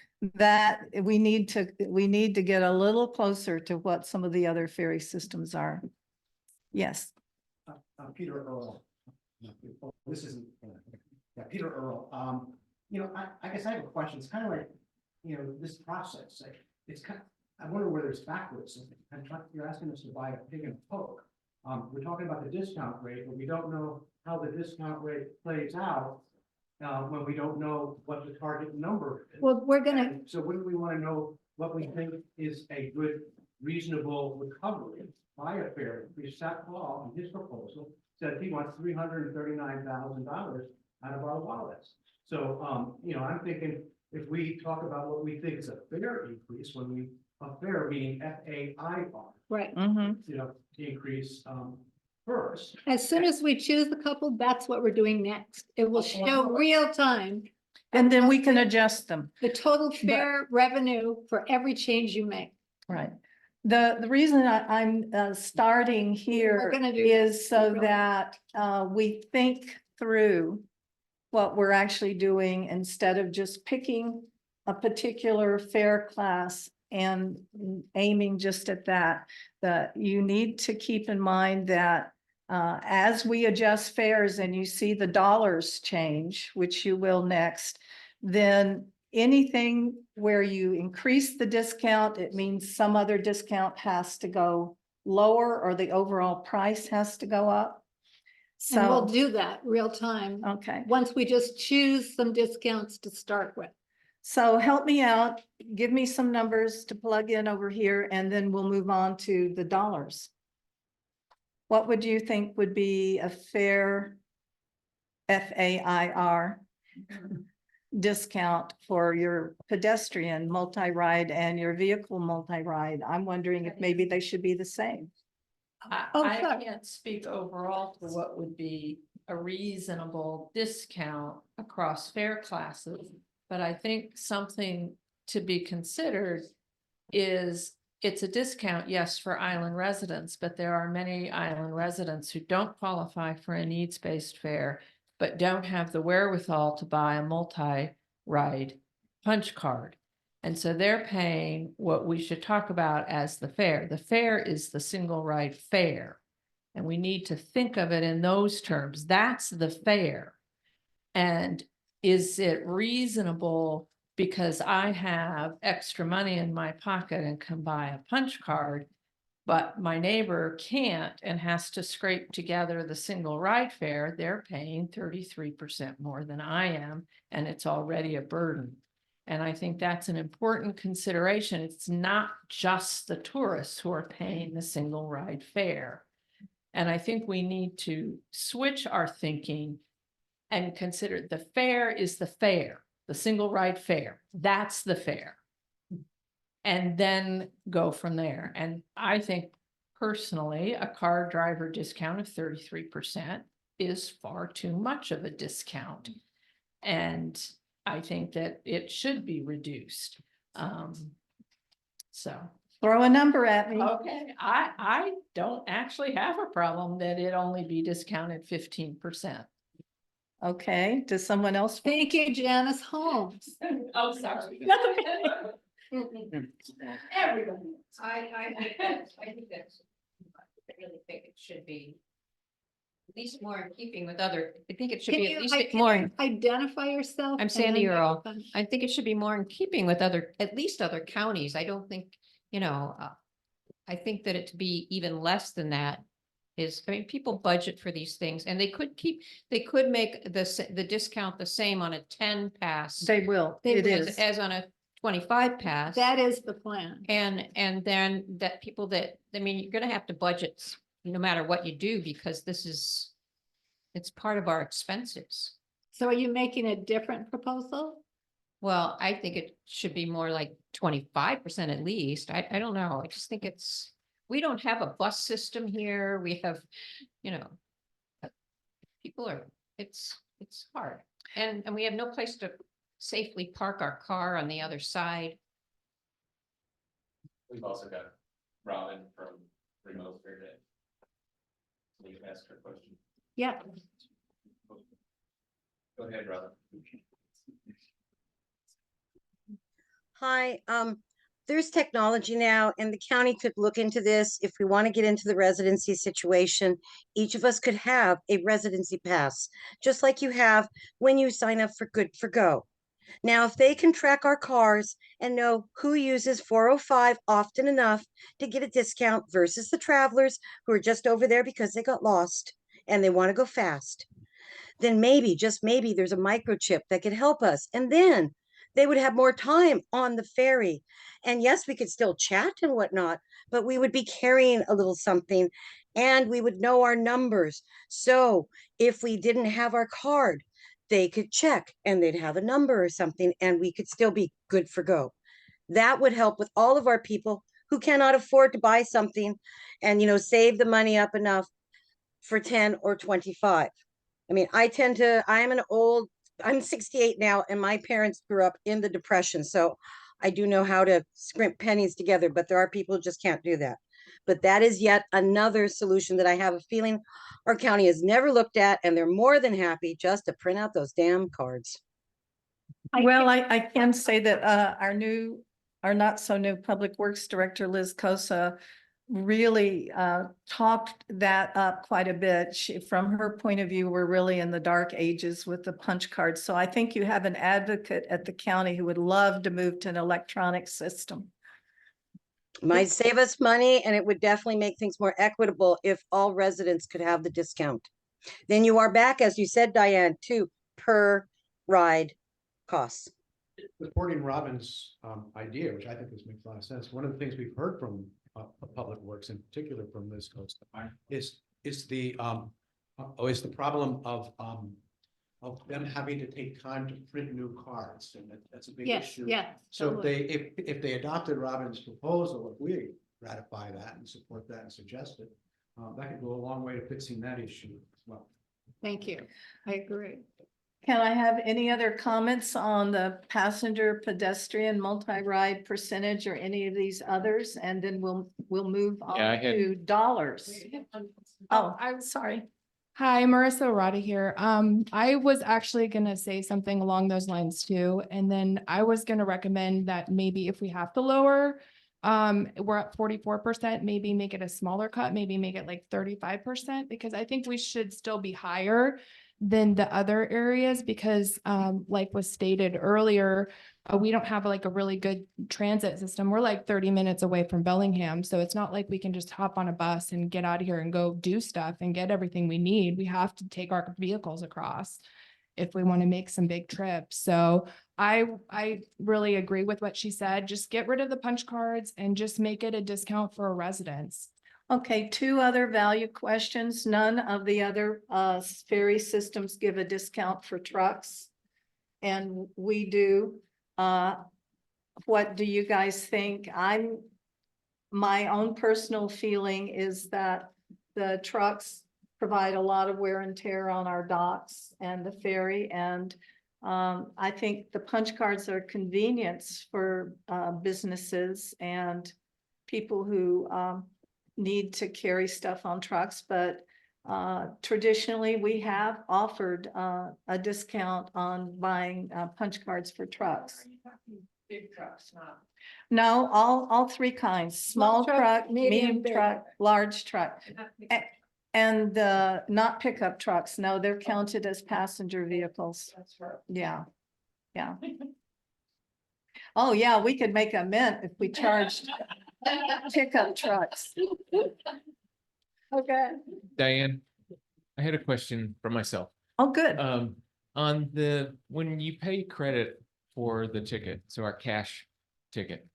we need to get a little closer to what some of the other ferry systems are. Yes. Peter Earl. This isn't, yeah, Peter Earl. I guess I have a question. It's kind of like, this process. It's kind of, I wonder whether it's backwards. You're asking us to buy a pig and a poke. We're talking about the discount rate, but we don't know how the discount rate plays out when we don't know what the target number is. Well, we're gonna, And so wouldn't we want to know what we think is a good, reasonable recovery by a fare increase? Sat Paul, in his proposal, said he wants $339,000 out of our wallets. So, I'm thinking if we talk about what we think is a fair increase, a fair meaning FAIR, right. increase first. As soon as we choose the couple, that's what we're doing next. It will show real time. And then we can adjust them. The total fare revenue for every change you make. Right. The reason I'm starting We're here gonna do is so Really. that we think through what we're actually doing instead of just picking a particular fare class and aiming just at that. That you need to keep in mind that as we adjust fares and you see the dollars change, which you will next, then anything where you increase the discount, it means some other discount has to go lower or the overall price has to go up. And we'll So, do that real time. okay. Once we just choose some discounts to start with. So help me out, give me some numbers to plug in over here, and then we'll move on to the dollars. What would you think would be a fair FAIR discount for your pedestrian multi-ride and your vehicle multi-ride? I'm wondering if maybe they should be the same. Oh, I sorry. can't speak overall to what would be a reasonable discount across fare classes. But I think something to be considered is it's a discount, yes, for island residents, but there are many island residents who don't qualify for a needs-based fare, but don't have the wherewithal to buy a multi-ride punch card. And so they're paying what we should talk about as the fare. The fare is the single ride fare. And we need to think of it in those terms. That's the fare. And is it reasonable because I have extra money in my pocket and can buy a punch card, but my neighbor can't and has to scrape together the single ride fare? They're paying 33% more than I am, and it's already a burden. And I think that's an important consideration. It's not just the tourists who are paying the single ride fare. And I think we need to switch our thinking and consider the fare is the fare, the single ride fare. That's the fare. And then go from there. And I think personally, a car driver discount of 33% is far too much of a discount. And I think that it should be reduced. So. Throw a number at me. Okay, I don't actually have a problem that it only be discounted 15%. Okay, does someone else? Thank you, Janice Holmes. Oh, sorry. Everybody. I think that's, I really think it should be at least more in keeping with other, I think it should Can be you at least can more. you identify yourself? I'm and Sandy then Earl. microphone? I think it should be more in keeping with other, at least other counties. I don't think, I think that it to be even less than that is, I mean, people budget for these things and they could make the discount the same on a 10 pass. They will, it is. As on a 25 pass. That is the plan. And then that people that, I mean, you're gonna have to budget no matter what you do, because it's part of our expenses. So are you making a different proposal? Well, I think it should be more like 25% at least. I don't know. I just think we don't have a bus system here. We have, people are, it's hard. And we have no place to safely park our car on the other side. We've also got Robin from Remote Fair Day. So you can ask her a question. Yeah. Go ahead, Robin. Hi, there's technology now and the county could look into this. If we want to get into the residency situation, each of us could have a residency pass, just like you have when you sign up for Good for Go. Now, if they can track our cars and know who uses 405 often enough to get a discount versus the travelers who are just over there because they got lost and they want to go fast, then maybe, just maybe, there's a microchip that could help us. And then they would have more time on the ferry. And yes, we could still chat and whatnot, but we would be carrying a little something and we would know our numbers. So if we didn't have our card, they could check and they'd have a number or something and we could still be good for go. That would help with all of our people who cannot afford to buy something and, save the money up enough for 10 or 25. I mean, I'm 68 now and my parents grew up in the Depression. So I do know how to scrimp pennies together, but there are people who just can't do that. But that is yet another solution that I have a feeling our county has never looked at, and they're more than happy just to print out those damn cards. Well, I can say that our not so new Public Works Director, Liz Cosa, really talked that up quite a bit. From her point of view, we're really in the dark ages with the punch cards. So I think you have an advocate at the county who would love to move to an electronic system. Might save us money, and it would definitely make things more equitable if all residents could have the discount. Then you are back, as you said, Diane, to per ride costs. Supporting Robin's idea, which I think makes a lot of sense. One of the things we've heard from Public Works, in particular from Liz Costa, is the problem of them having to take time to print new cards, and that's a big issue. Yeah. So if they adopted Robin's proposal, if we ratify that and support that and suggest it, that could go a long way to fixing that issue as well. Thank you. I agree. Can I have any other comments on the passenger pedestrian multi-ride percentage or any of these others? And then we'll move on to dollars. Oh, I'm sorry. Hi, Marissa Rada here. I was actually gonna say something along those lines too. And then I was gonna recommend that maybe if we have to lower, we're at 44%, maybe make it a smaller cut, maybe make it like 35%, because I think we should still be higher than the other areas because, like was stated earlier, we don't have like a really good transit system. We're like 30 minutes away from Bellingham. So it's not like we can just hop on a bus and get out of here and go do stuff and get everything we need. We have to take our vehicles across if we want to make some big trips. So I really agree with what she said. Just get rid of the punch cards and just make it a discount for residents. Okay, two other value questions. None of the other ferry systems give a discount for trucks. And we do. What do you guys think? My own personal feeling is that the trucks provide a lot of wear and tear on our docks and the ferry. And I think the punch cards are convenience for businesses and people who need to carry stuff on trucks, but Traditionally, we have offered a discount on buying punch cards for trucks. Big trucks, not. No, all three kinds, small truck, medium big. truck, large truck. And not pickup trucks. No, they're counted as passenger vehicles. That's right. Yeah, yeah. Oh, yeah, we could make a mint if we charged pickup trucks. Okay. Diane, I had a question for myself. Oh, good. On when you pay credit for the ticket, so our cash ticket,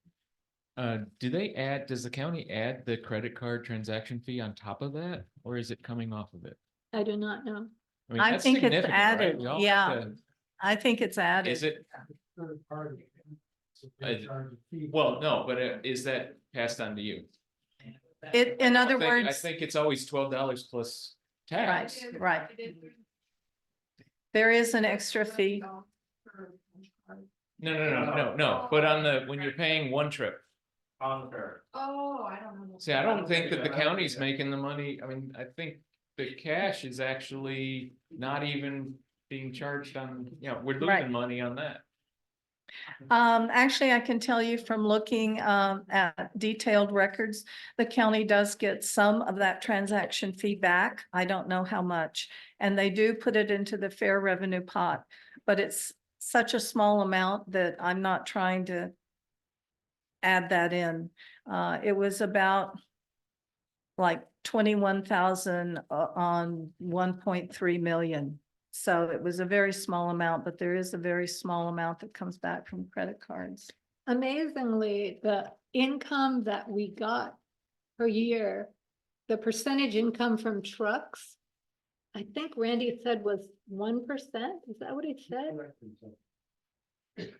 does the county add the credit card transaction fee on top of that, or is it coming off of it? I do not know. I mean, I that's think it's significant, right? added, We all yeah. have to- I think it's added. Is it? Well, no, but is that passed on to you? In other I words, think it's always $12 plus tax. right. There is an extra fee. No, but when you're paying one trip. On the fair. Oh, I don't know. See, I don't think that the county's making the money. I mean, I think the cash is actually not even being charged on, we're Right. losing money on that. Actually, I can tell you from looking at detailed records, the county does get some of that transaction fee back. I don't know how much. And they do put it into the fair revenue pot, but it's such a small amount that I'm not trying to add that in. It was about like 21,000 on 1.3 million. So it was a very small amount, but there is a very small amount that comes back from credit cards. Amazingly, the income that we got per year, the percentage income from trucks, I think Randy said was 1%. Is that what he said? It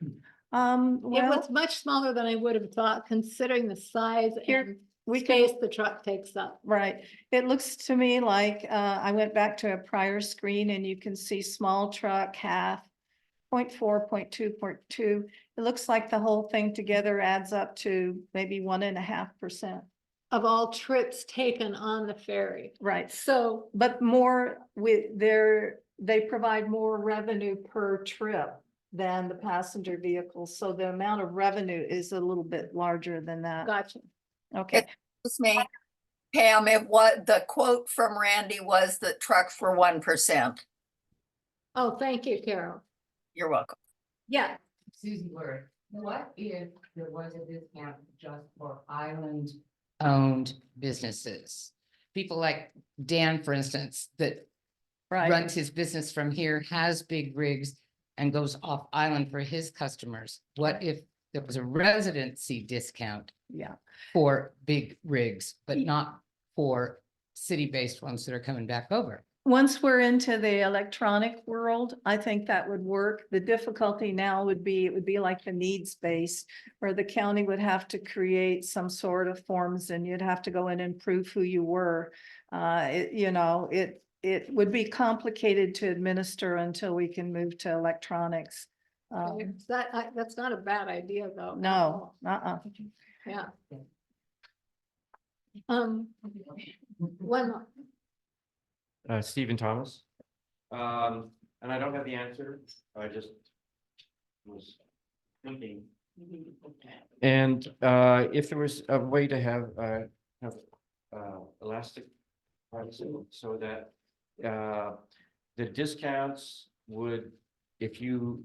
Well, was much smaller than I would have thought, considering the size Here, and we can, space the truck takes up. right. It looks to me like, I went back to a prior screen and you can see small truck, half, 0.4, 0.2, 0.2. It looks like the whole thing together adds up to maybe 1.5%. Of all trips taken on the ferry. Right. So, But more they provide more revenue per trip than the passenger vehicles. So the amount of revenue is a little bit larger than that. gotcha. Okay. Excuse me, Pam, the quote from Randy was that trucks were 1%. Oh, thank you, Carol. You're welcome. Yeah, Susie Word, what if there was a discount just for island-owned businesses? People like Dan, for instance, that Right. runs his business from here, has big rigs and goes off island for his customers. What if there was a residency discount Yeah. for big rigs, but not for city-based ones that are coming back over? Once we're into the electronic world, I think that would work. The difficulty now would be, it would be like the needs-based, where the county would have to create some sort of forms and you'd have to go in and prove who you were. It would be complicated to administer until we can move to electronics. that's not a bad idea, though. No, Yeah. One more. Stephen Thomas. And I don't have the answer. I just was thinking. And if there was a way to have elastic pricing so that the discounts would, if you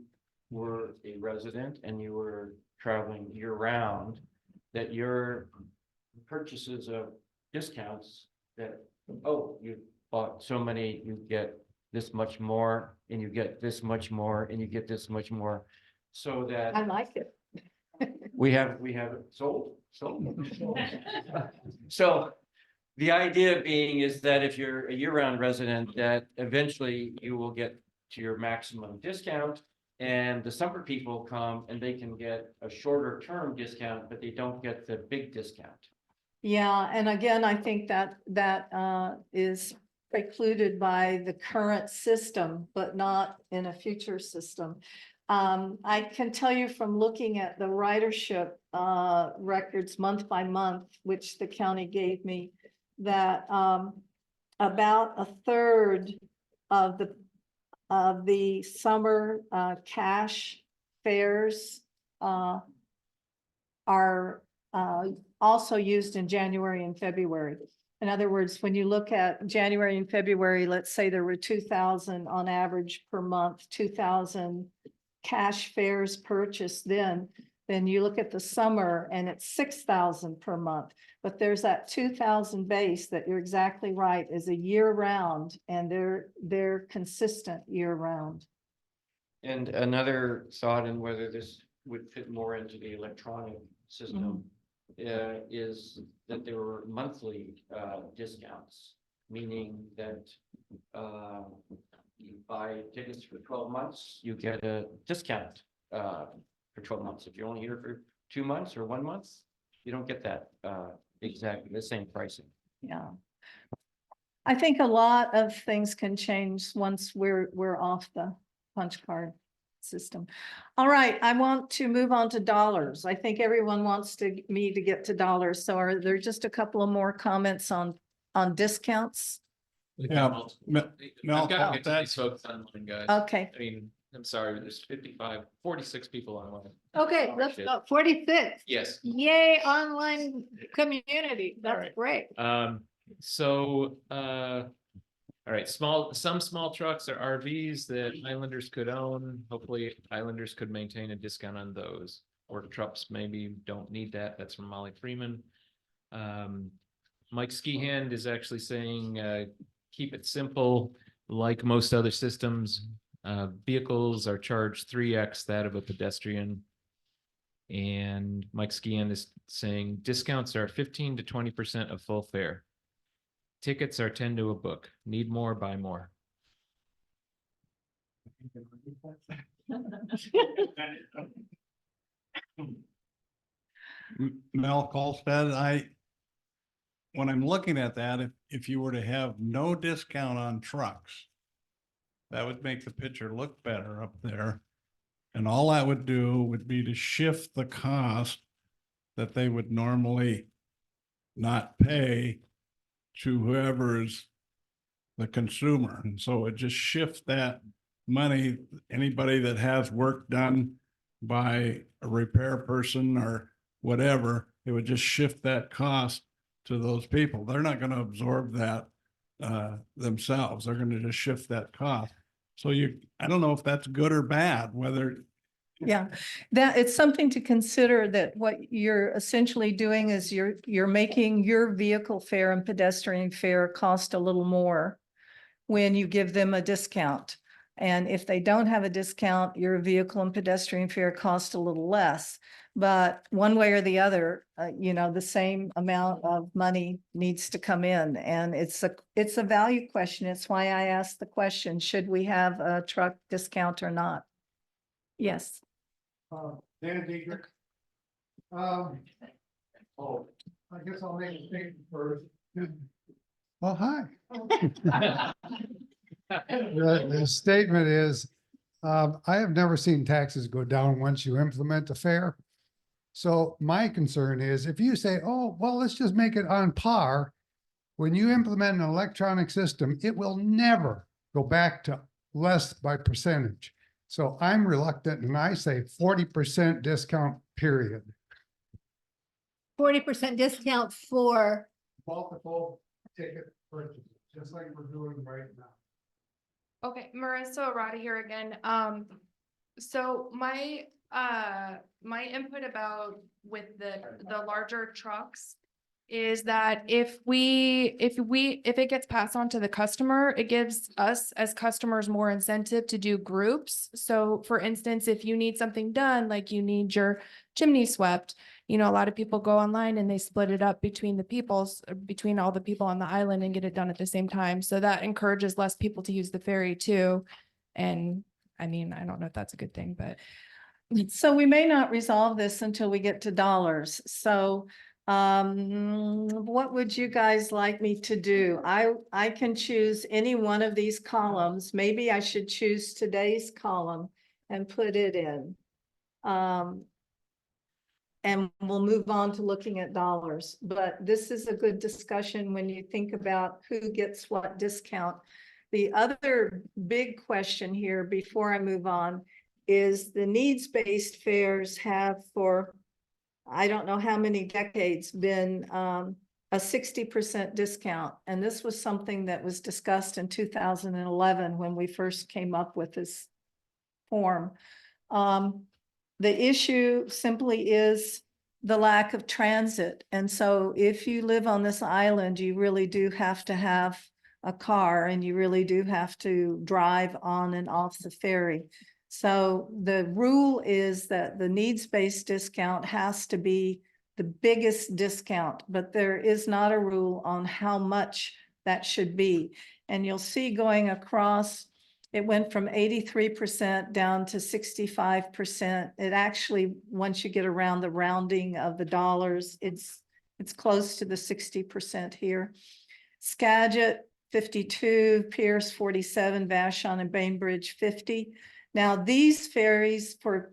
were a resident and you were traveling year round, that your purchases of discounts that, oh, you bought so many, you get this much more, and you get this much more, and you get this much more, so that I like it. we have it sold. So the idea being is that if you're a year-round resident, that eventually you will get to your maximum discount, and the summer people come and they can get a shorter term discount, but they don't get the big discount. Yeah, and again, I think that is precluded by the current system, but not in a future system. I can tell you from looking at the ridership records month by month, which the county gave me, that about a third of the summer cash fares are also used in January and February. In other words, when you look at January and February, let's say there were 2,000 on average per month, 2,000 cash fares purchased then you look at the summer and it's 6,000 per month. But there's that 2,000 base that you're exactly right is a year round, and they're consistent year round. And another thought in whether this would fit more into the electronic system is that there were monthly discounts, meaning that you buy tickets for 12 months, you get a discount for 12 months. If you're only here for 2 months or 1 month, you don't get that exactly the same pricing. Yeah. I think a lot of things can change once we're off the punch card system. All right, I want to move on to dollars. I think everyone wants me to get to dollars. So are there just a couple of more comments on discounts? Yeah, I've got to get to these folks online, guys. Okay. I mean, I'm sorry, but there's 46 people online. Okay, Oh, let's shit. go. 46. Yes. Yay, online community. That's right. great. All right, some small trucks or RVs that Islanders could own. Hopefully Islanders could maintain a discount on those. Work trucks maybe don't need that. That's from Molly Freeman. Mike Skihand is actually saying, keep it simple. Like most other systems, vehicles are charged 3x that of a pedestrian. And Mike Skihand is saying discounts are 15 to 20% of full fare. Tickets are 10 to a book. Need more, buy more. Mel Kolstad, when I'm looking at that, if you were to have no discount on trucks, that would make the picture look better up there. And all that would do would be to shift the cost that they would normally not pay to whoever's the consumer. And so it just shifts that money, anybody that has work done by a repair person or whatever, it would just shift that cost to those people. They're not going to absorb that themselves. They're going to just shift that cost. So I don't know if that's good or bad, whether. Yeah, that it's something to consider, that what you're essentially doing is you're making your vehicle fare and pedestrian fare cost a little more when you give them a discount. And if they don't have a discount, your vehicle and pedestrian fare cost a little less. But one way or the other, the same amount of money needs to come in, and it's a value question. It's why I asked the question, should we have a truck discount or not? Yes. Dan Dietrich. I guess I'll make a statement first. Well, hi. The statement is, I have never seen taxes go down once you implement the fare. So my concern is if you say, oh, well, let's just make it on par. When you implement an electronic system, it will never go back to less by percentage. So I'm reluctant, and I say 40% discount, period. 40% discount for Multiple ticket purchases, just like we're doing right now. Okay, Marissa Arata here again. So my input about with the larger trucks is that if it gets passed on to the customer, it gives us as customers more incentive to do groups. So for instance, if you need something done, like you need your chimney swept, a lot of people go online and they split it up between all the people on the island and get it done at the same time. So that encourages less people to use the ferry too. And I mean, I don't know if that's a good thing, but. So we may not resolve this until we get to dollars. So what would you guys like me to do? I can choose any one of these columns. Maybe I should choose today's column and put it in. and we'll move on to looking at dollars. But this is a good discussion when you think about who gets what discount. The other big question here before I move on is the needs-based fares have for, I don't know how many decades, been a 60% discount. And this was something that was discussed in 2011 when we first came up with this form. The issue simply is the lack of transit. And so if you live on this island, you really do have to have a car and you really do have to drive on and off the ferry. So the rule is that the needs-based discount has to be the biggest discount, but there is not a rule on how much that should be. And you'll see going across, it went from 83% down to 65%. It actually, once you get around the rounding of the dollars, it's close to the 60% here. Skagit 52, Pierce 47, Vashon and Bainbridge 50. Now these ferries for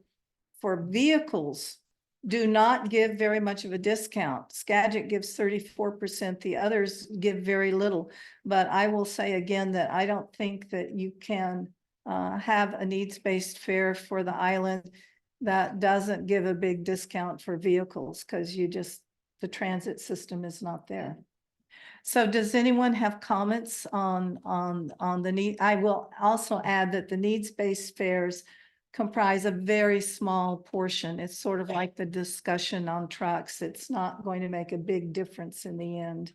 vehicles do not give very much of a discount. Skagit gives 34%, the others give very little. But I will say again that I don't think that you can have a needs-based fare for the island that doesn't give a big discount for vehicles, because the transit system is not there. So does anyone have comments on the need? I will also add that the needs-based fares comprise a very small portion. It's sort of like the discussion on trucks. It's not going to make a big difference in the end.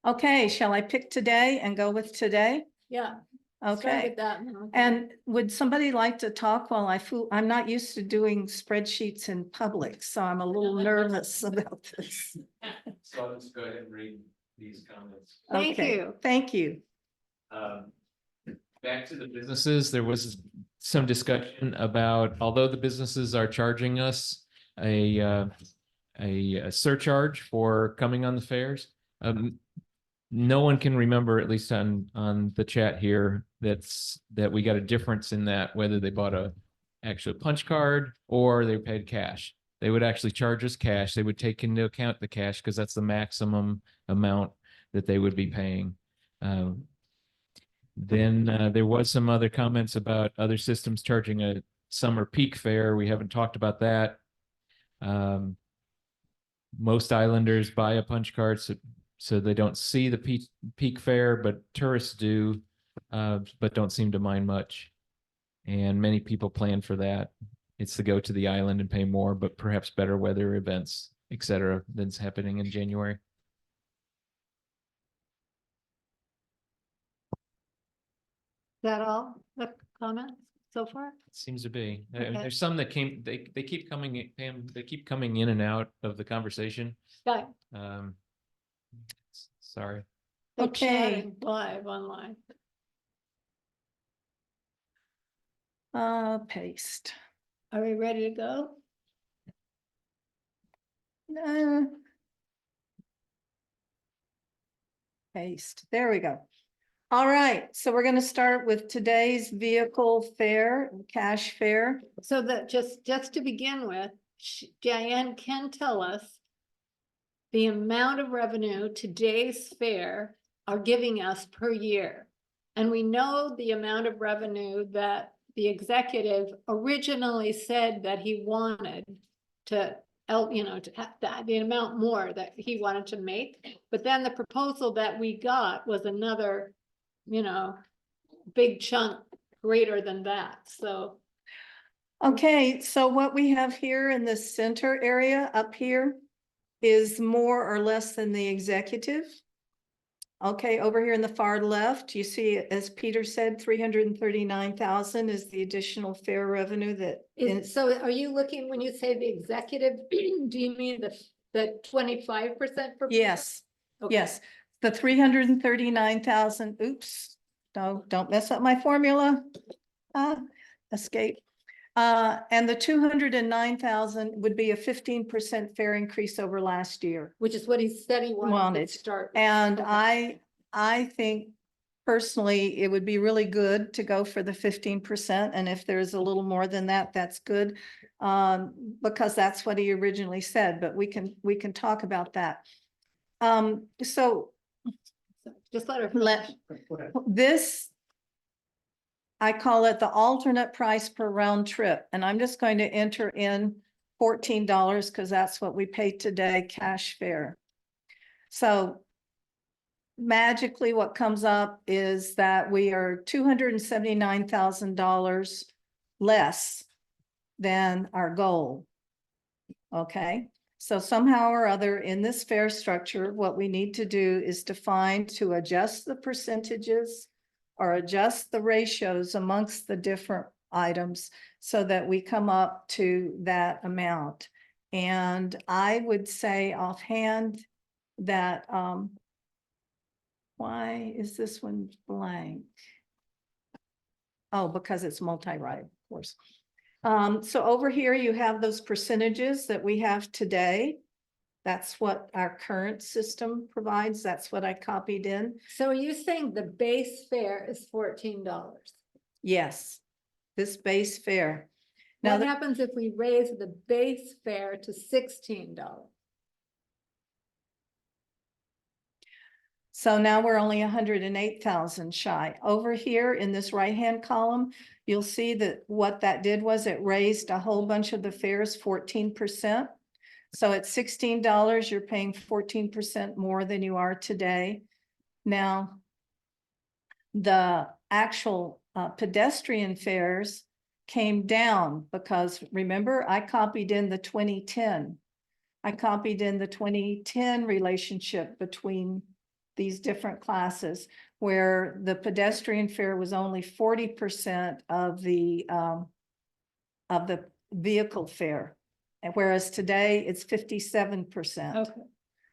Okay, shall I pick today and go with today? Yeah. start Okay. with that now. And would somebody like to talk while I'm not used to doing spreadsheets in public, so I'm a little nervous about this. So I'll just go ahead and read these comments. Thank Okay, you. thank you. Back to the businesses, there was some discussion about, although the businesses are charging us a surcharge for coming on the fairs. No one can remember, at least on the chat here, that we got a difference in that, whether they bought a actual punch card or they paid cash. They would actually charge us cash. They would take into account the cash because that's the maximum amount that they would be paying. Then there was some other comments about other systems charging a summer peak fare. We haven't talked about that. Most islanders buy a punch card so they don't see the peak fare, but tourists do, but don't seem to mind much. And many people plan for that. It's to go to the island and pay more, but perhaps better weather events, etc., than's happening in January. Is that all the comments so far? Seems to be. I mean, Okay. there's some that they keep coming in, Pam, they keep coming in and out of the conversation. Got Sorry. They're Okay. chatting live online. Paste. Are we ready to go? Paste. There we go. All right, so we're going to start with today's vehicle fare, cash fare. So that just to begin with, Diane can tell us the amount of revenue today's fare are giving us per year. And we know the amount of revenue that the executive originally said that he wanted to, to have that, the amount more that he wanted to make. But then the proposal that we got was another, big chunk greater than that. So Okay, so what we have here in the center area up here is more or less than the executive. Okay, over here in the far left, you see, as Peter said, 339,000 is the additional fare revenue that so are you looking, when you say the executive, do you mean the 25% for? yes, Okay. yes, the 339,000, oops, no, don't mess up my formula. Escape. And the 209,000 would be a 15% fare increase over last year. Which is what he said he wanted to start. with. And Okay. I think personally, it would be really good to go for the 15%. And if there's a little more than that, that's good. Because that's what he originally said, but we can talk about that. So Just let her. this, I call it the alternate price per round trip, and I'm just going to enter in $14 because that's what we pay today, cash fare. So magically what comes up is that we are $279,000 less than our goal. Okay, so somehow or other in this fare structure, what we need to do is to adjust the percentages or adjust the ratios amongst the different items so that we come up to that amount. And I would say offhand that, why is this one blank? Oh, because it's multi-ride, of course. So over here you have those percentages that we have today. That's what our current system provides. That's what I copied in. So are you saying the base fare is $14? Yes, this base fare. Now, What happens if we raise the base fare to $16? so now we're only 108,000 shy. Over here in this right-hand column, you'll see that what that did was it raised a whole bunch of the fares 14%. So at $16, you're paying 14% more than you are today. Now, the actual pedestrian fares came down because remember, I copied in the 2010. I copied in the 2010 relationship between these different classes where the pedestrian fare was only 40% of the vehicle fare. And whereas today it's 57%. Okay.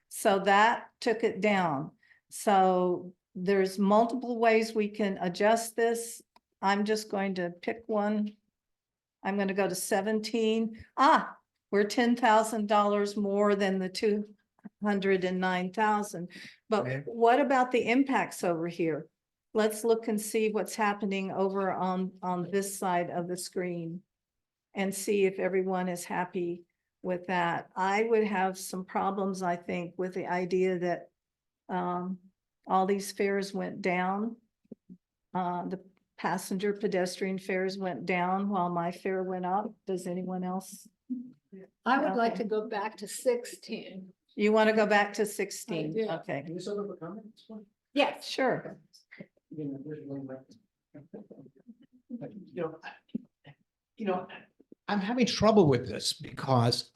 So that took it down. So there's multiple ways we can adjust this. I'm just going to pick one. I'm going to go to 17. We're $10,000 more than the 209,000. But what about the impacts over here? Let's look and see what's happening over on this side of the screen and see if everyone is happy with that. I would have some problems, I think, with the idea that all these fares went down. The passenger pedestrian fares went down while my fare went up. Does anyone else? I would like to go back to 16. You want to go back to 16? do. Okay, Can this over for comment? This one? Yes. sure. You know, there's one like- You know, you know, I'm having trouble with this because,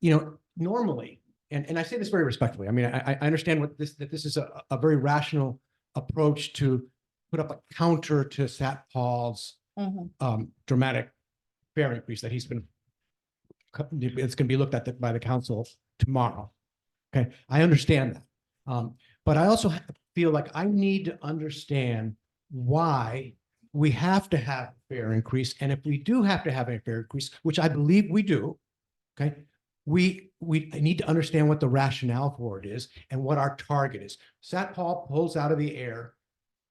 you know, normally, and I say this very respectfully, I mean, I understand that this is a very rational approach to put up a counter to Sat Paul's dramatic fare increase that he's been, it's going to be looked at by the council tomorrow. Okay, I understand that. But I also feel like I need to understand why we have to have a fare increase. And if we do have to have a fare increase, which I believe we do, okay, we need to understand what the rationale for it is and what our target is. Sat Paul pulls out of the air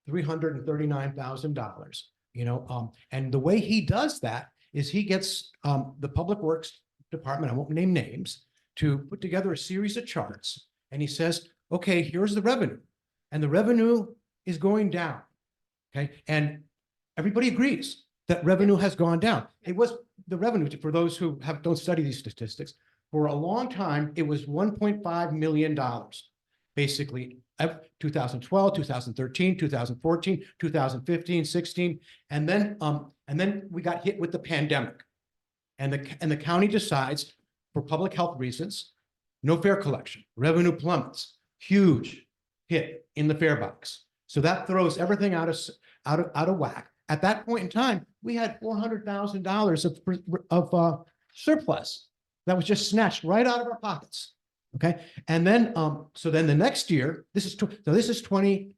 $339,000, you know, and the way he does that is he gets the Public Works Department, I won't name names, to put together a series of charts. And he says, okay, here's the revenue. And the revenue is going down. Okay. And everybody agrees that revenue has gone down. It was the revenue, for those who don't study these statistics, for a long time, it was $1.5 million, basically 2012, 2013, 2014, 2015, 16. And then we got hit with the pandemic. And the county decides, for public health reasons, no fare collection, revenue plummets, huge hit in the fare box. So that throws everything out of whack. At that point in time, we had $400,000 of surplus that was just snatched right out of our pockets. Okay, and then so then the next year, this is 2020,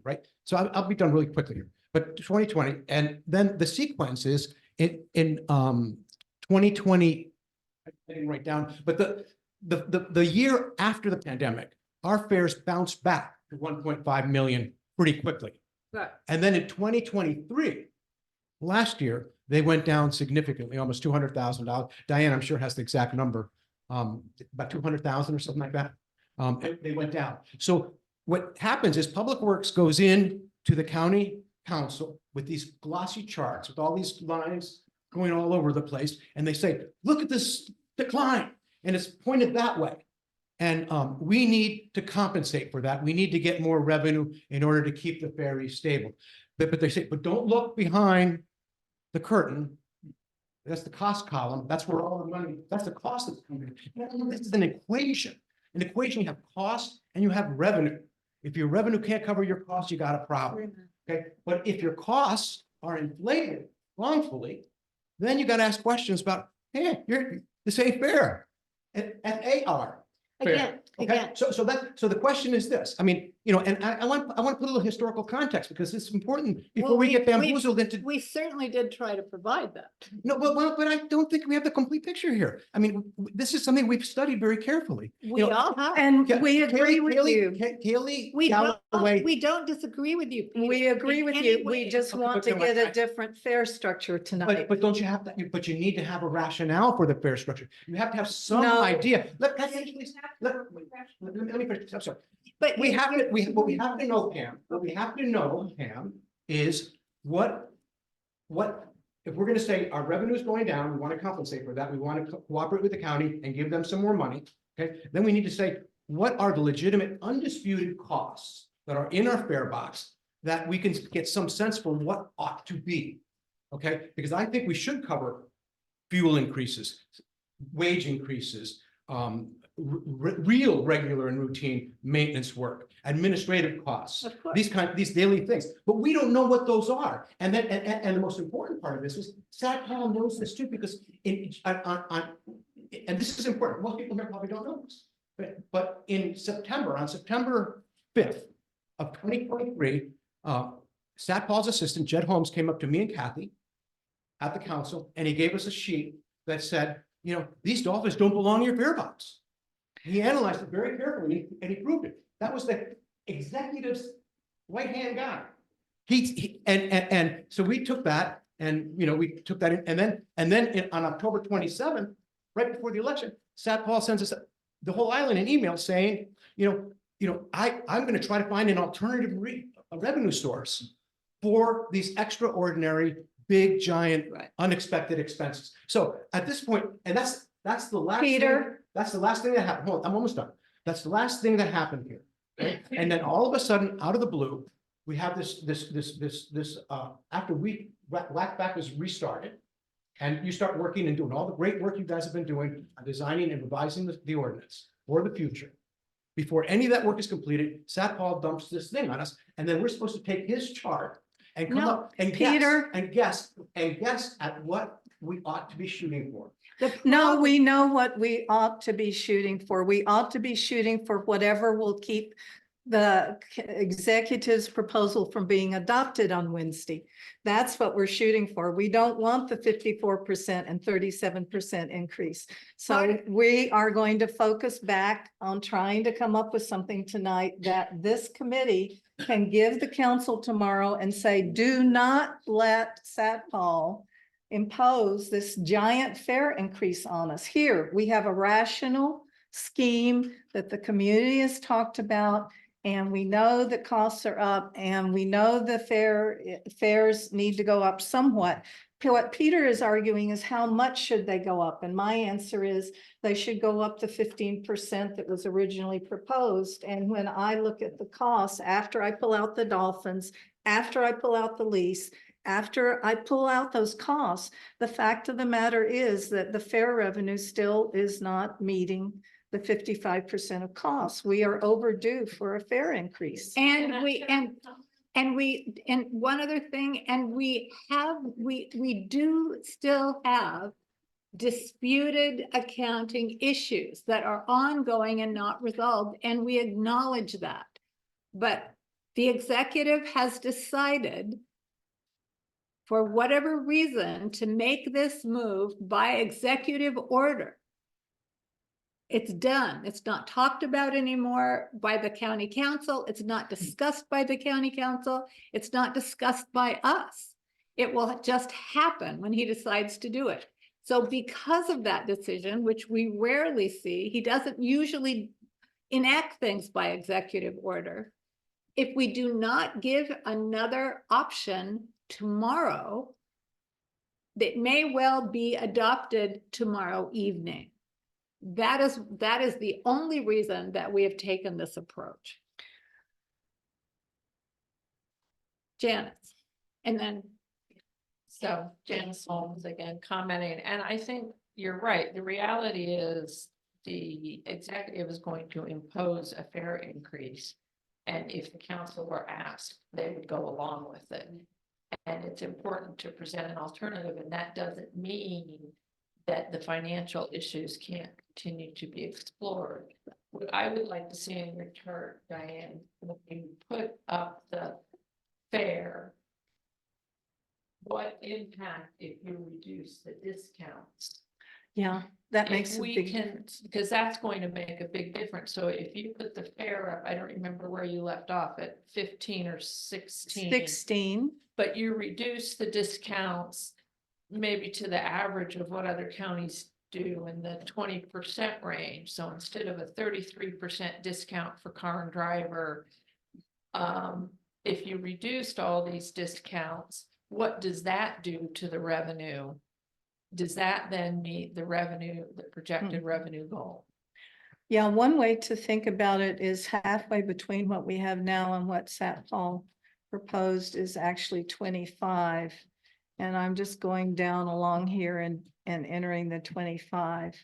right? So I'll be done really quickly here. But 2020, and then the sequence is in 2020. I didn't write down, but the year after the pandemic, our fares bounced back to 1.5 million pretty quickly. Right. And then in 2023, last year, they went down significantly, almost $200,000. Diane, I'm sure has the exact number, about 200,000 or something like that. They went down. So what happens is Public Works goes in to the county council with these glossy charts with all these lines going all over the place. And they say, look at this decline. And it's pointed that way. And we need to compensate for that. We need to get more revenue in order to keep the ferry stable. But they say, but don't look behind the curtain. That's the cost column. That's where all the money, that's the cost that's coming in. This is an equation. An equation, you have cost and you have revenue. If your revenue can't cover your costs, you got a problem. Okay, but if your costs are inflated wrongfully, then you got to ask questions about, hey, this ain't fair. And FAR. Again, Okay, so the question is this, I mean, you know, and I want to put a little historical context because it's important before Well, we get bamboozled into. We certainly did try to provide that. No, but I don't think we have the complete picture here. I mean, this is something we've studied very carefully. We You know, all have. And Ke- we agree Kaylee- with Kaylee- you. Kaylee We Galloway. don't disagree with you. We Peter, agree in with any you. We way. just Okay, want but to no, get I- a different fare structure tonight. But don't you have that, but you need to have a rationale for the fare structure. You have to have some No. idea. Let me finish. Let me finish. I'm sorry. But We you- have you- to, what we have to know, Pam, what we have to know, Pam, is what, if we're gonna say our revenue is going down, we want to compensate for that, we want to cooperate with the county and give them some more money, okay? Then we need to say, what are the legitimate undisputed costs that are in our fare box that we can get some sense for what ought to be, okay? Because I think we should cover fuel increases, wage increases, real regular and routine maintenance work, administrative costs, Of course. these daily things, but we don't know what those are. And then, and the most important part of this is Sat Hall knows this too, because and this is important, most people here probably don't know this, but in September, on September 5th of 2023, Sat Paul's assistant, Jed Holmes, came up to me and Kathy at the council, and he gave us a sheet that said, you know, these dolphins don't belong in your fare box. He analyzed it very carefully and he proved it. That was the executive's right-hand guy. And so we took that and, you know, we took that in, and then on October 27th, right before the election, Sat Paul sends us the whole island an email saying, I'm going to try to find an alternative revenue source for these extraordinary, big, giant, unexpected expenses. So at this point, and that's the last Peter? thing, that's the last thing that happened. Hold on, I'm almost done. That's the last thing that happened here. Right? And then all of a sudden, out of the blue, we have this after WCFAC was restarted, and you start working and doing all the great work you guys have been doing on designing and revising the ordinance for the future. Before any of that work is completed, Sat Paul dumps this thing on us, and then we're supposed to take his chart and come No, up and Peter. guess at what we ought to be shooting for. No, we know what we ought to be shooting for. We ought to be shooting for whatever will keep the executive's proposal from being adopted on Wednesday. That's what we're shooting for. We don't want the 54% and 37% increase. So we are going to focus back on trying to come up with something tonight that this committee can give the council tomorrow and say, do not let Sat Paul impose this giant fare increase on us. Here, we have a rational scheme that the community has talked about, and we know the costs are up, and we know the fares need to go up somewhat. What Peter is arguing is how much should they go up? And my answer is they should go up to 15% that was originally proposed. And when I look at the costs, after I pull out the dolphins, after I pull out the lease, after I pull out those costs, the fact of the matter is that the fare revenue still is not meeting the 55% of costs. We are overdue for a fare increase. And one other thing, and we do still have disputed accounting issues that are ongoing and not resolved, and we acknowledge that. But the executive has decided, for whatever reason, to make this move by executive order. It's done. It's not talked about anymore by the county council. It's not discussed by the county council. It's not discussed by us. It will just happen when he decides to do it. So because of that decision, which we rarely see, he doesn't usually enact things by executive order. If we do not give another option tomorrow, that may well be adopted tomorrow evening. That is the only reason that we have taken this approach. Janice, and then So Janice Holmes again commenting, and I think you're right. The reality is the executive is going to impose a fare increase. And if the council were asked, they would go along with it. And it's important to present an alternative, and that doesn't mean that the financial issues can't continue to be explored. What I would like to see in your chart, Diane, when you put up the fare, what impact if you reduce the discounts? Yeah, that If makes a we big can, difference. because that's going to make a big difference. So if you put the fare up, I don't remember where you left off at 15 or 16. 16. But you reduce the discounts maybe to the average of what other counties do in the 20% range. So instead of a 33% discount for car and driver, if you reduced all these discounts, what does that do to the revenue? Does that then meet the revenue, the projected revenue goal? Yeah, one way to think about it is halfway between what we have now and what Sat Paul proposed is actually 25. And I'm just going down along here and entering the 25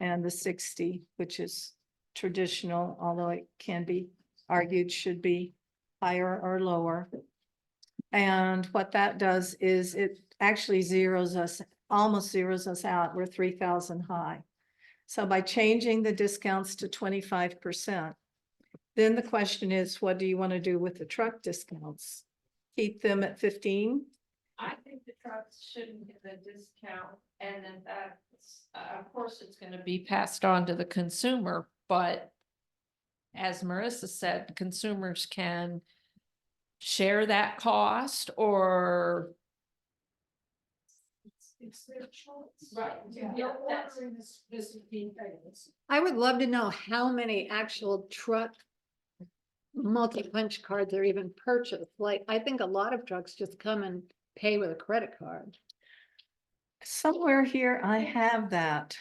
and the 60, which is traditional, although it can be argued should be higher or lower. And what that does is it actually almost zeroes us out. We're 3,000 high. So by changing the discounts to 25%, then the question is, what do you want to do with the truck discounts? Keep them at 15? I think the trucks shouldn't get a discount, and then that's, of course, it's gonna be passed on to the consumer, but as Marissa said, consumers can share that cost or It's their choice. right. They're ordering this things. I would love to know how many actual truck multi-punch cards are even purchased. Like, I think a lot of trucks just come and pay with a credit card. Somewhere here, I have that.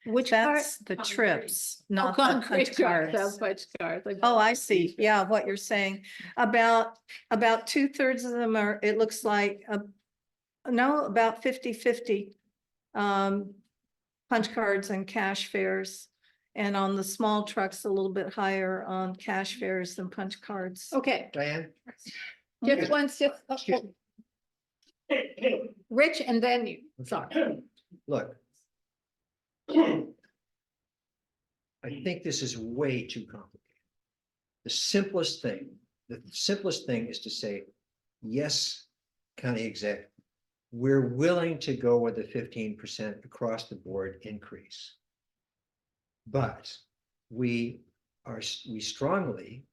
Which card? That's the Concrete. trips, Oh, not the punch concrete trucks, cards. punch cards. Like, Oh, I see. Yeah, what you're saying. About 2/3 of them are, it looks like, no, about 50-50. Punch cards and cash fares. And on the small trucks, a little bit higher on cash fares than punch cards. Okay, Diane? just once, Excuse Rich, and then you, sorry. Look. I think this is way too complicated. The simplest thing is to say, yes, county exec, we're willing to go with a 15% across the board increase. But we strongly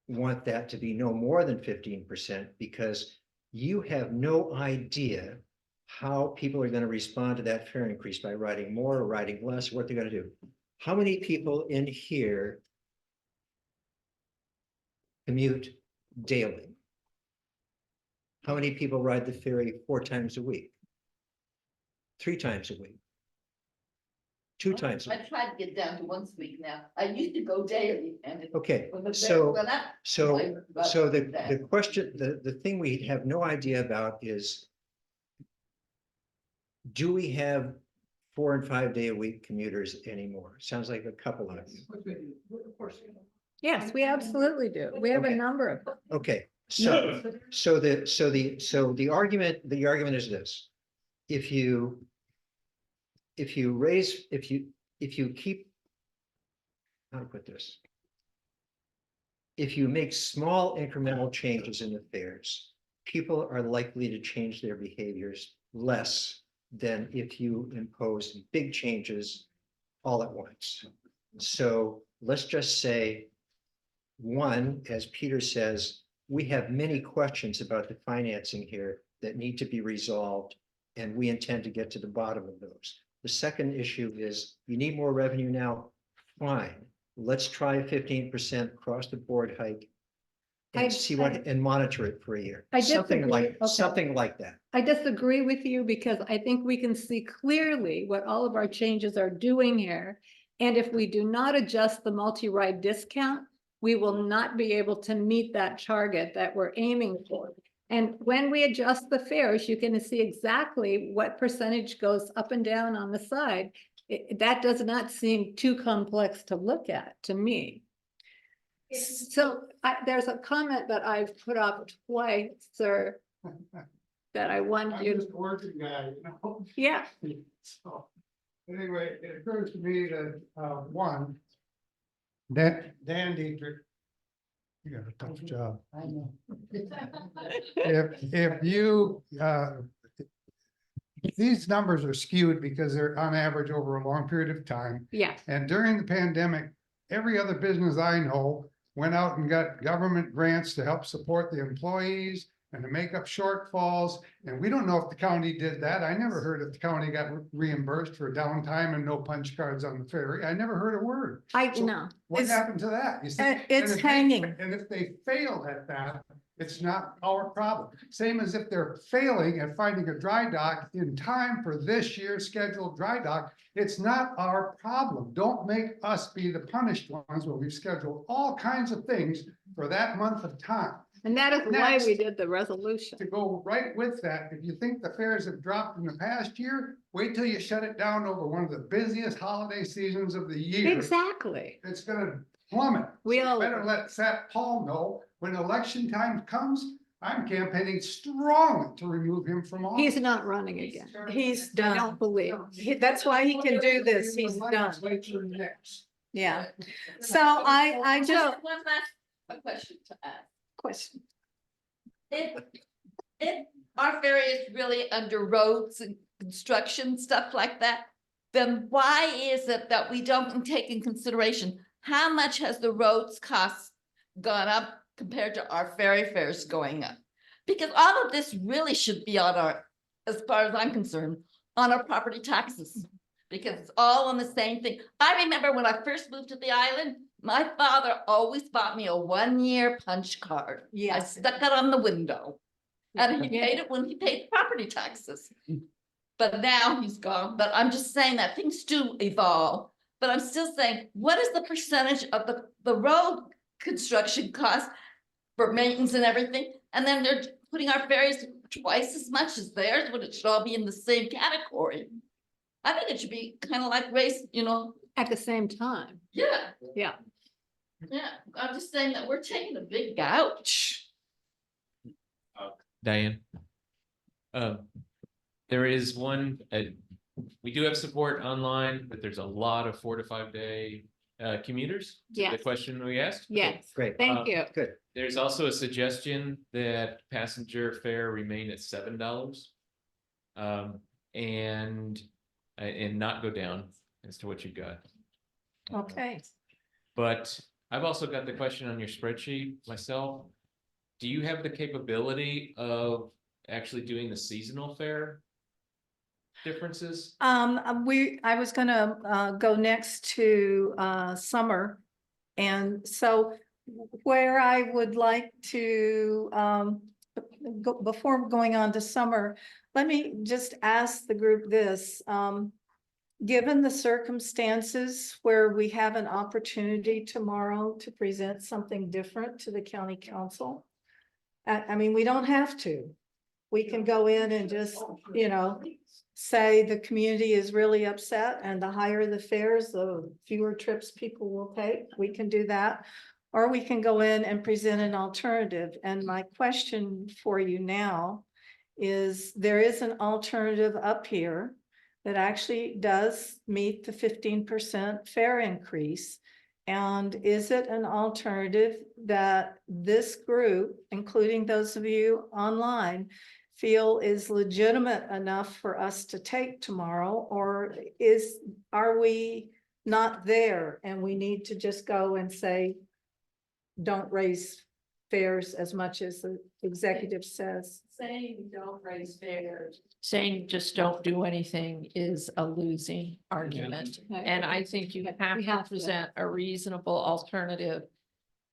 want that to be no more than 15% because you have no idea how people are going to respond to that fare increase by riding more or riding less, what they're going to do. How many people in here commute daily? How many people ride the ferry 4 times a week? 3 times a week? 2 times a I week? try to get down to once a week now. I used to go daily and. Okay, Well, the- so, well, not so, quite, but so the that. question, the thing we have no idea about is, do we have 4 and 5 day a week commuters anymore? Sounds like a couple of you. Of course. Yes, we absolutely do. We have a Okay. number of them. Okay, so the argument is this. If you keep, how to put this? If you make small incremental changes in the fares, people are likely to change their behaviors less than if you impose big changes all at once. So let's just say, one, as Peter says, we have many questions about the financing here that need to be resolved, and we intend to get to the bottom of those. The second issue is you need more revenue now, fine. Let's try a 15% across the board hike and see what, and monitor it for a year. I Something disagree. like, Okay. something like that. I disagree with you because I think we can see clearly what all of our changes are doing here. And if we do not adjust the multi-ride discount, we will not be able to meet that target that we're aiming for. And when we adjust the fares, you can see exactly what percentage goes up and down on the side. That does not seem too complex to look at to me. So there's a comment that I've put up twice, sir, that I want I'm you just a working guy, you know? Yeah. So, anyway, it occurs to me that, one, that Dan Dietrich, you got a tough job. I know. If you, these numbers are skewed because they're on average over a long period of time. Yeah. And during the pandemic, every other business I know went out and got government grants to help support the employees and to make up shortfalls. And we don't know if the county did that. I never heard if the county got reimbursed for downtime and no punch cards on the ferry. I never heard a word. So know. what happened to that? You see, It's and if hanging. and if they fail at that, it's not our problem. Same as if they're failing at finding a dry dock in time for this year's scheduled dry dock, it's not our problem. Don't make us be the punished ones when we've scheduled all kinds of things for that month of time. And that is why Next, we did the resolution. to go right with that, if you think the fares have dropped in the past year, wait till you shut it down over one of the busiest holiday seasons of the year. Exactly. It's gonna plummet. We all- Better let Sat Paul know when election time comes, I'm campaigning strong to remove him from office. He's not running again. He's I done. don't believe. That's why he can do this. He's done. Yeah. So I just, One last question to ask. Question. If our ferry is really under roads and construction, stuff like that, then why is it that we don't take in consideration how much has the roads cost gone up compared to our ferry fares going up? Because all of this really should be on our, as far as I'm concerned, on our property taxes. Because it's all on the same thing. I remember when I first moved to the island, my father always bought me a 1-year punch card. I yes, stuck it on the window. And he paid it when he paid property taxes. But now he's gone. But I'm just saying that things do evolve. But I'm still saying, what is the percentage of the road construction cost for maintenance and everything? And then they're putting our ferries twice as much as theirs, when it should all be in the same category. I think it should be kind of like race, you know. At the same time. Yeah. Yeah. Yeah, I'm just saying that we're taking a big gouge. Diane. There is one, we do have support online, but there's a lot of 4 to 5 day commuters. The Yes. question we asked. Yes. Great. Thank you. Good. There's also a suggestion that passenger fare remain at $7. And not go down as to what you got. okay. But I've also got the question on your spreadsheet myself. Do you have the capability of actually doing the seasonal fare differences? I was gonna go next to summer. And so where I would like to before going on to summer, let me just ask the group this. Given the circumstances where we have an opportunity tomorrow to present something different to the county council. I mean, we don't have to. We can go in and just, you know, say the community is really upset, and the higher the fares, the fewer trips people will take. We can do that. Or we can go in and present an alternative. And my question for you now is, there is an alternative up here that actually does meet the 15% fare increase. And is it an alternative that this group, including those of you online, feel is legitimate enough for us to take tomorrow, or are we not there and we need to just go and say, don't raise fares as much as the executive says? Saying don't raise fares, saying just don't do anything is a losing argument. And I think you We have have to to. present a reasonable alternative.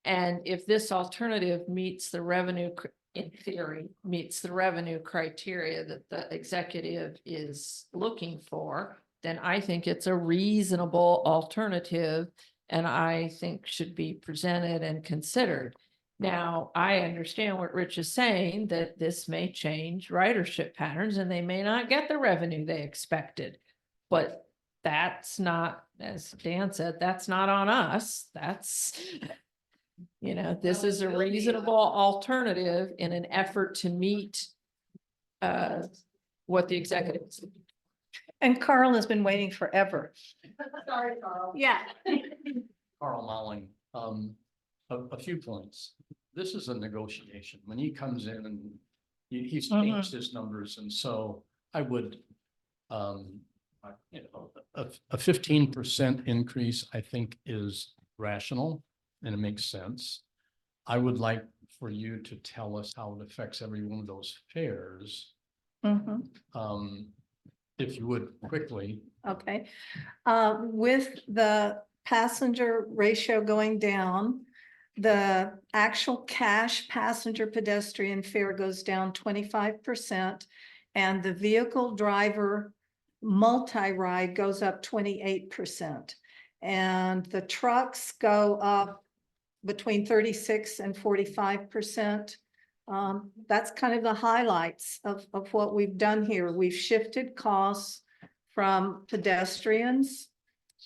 And if this alternative meets the revenue, in theory, meets the revenue criteria that the executive is looking for, then I think it's a reasonable alternative and I think should be presented and considered. Now, I understand what Rich is saying, that this may change ridership patterns and they may not get the revenue they expected. But that's not, as Dan said, that's not on us. That's, this is a reasonable alternative in an effort to meet what the executive is. And Carl has been waiting forever. Sorry, Carl. Yeah. Carl Molling, a few points. This is a negotiation. When he comes in and he's changed his numbers, and so I would, a 15% increase, I think, is rational and it makes sense. I would like for you to tell us how it affects every one of those fares. If you would quickly. Okay. With the passenger ratio going down, the actual cash passenger pedestrian fare goes down 25%, and the vehicle driver multi-ride goes up 28%. And the trucks go up between 36 and 45%. That's kind of the highlights of what we've done here. We've shifted costs from pedestrians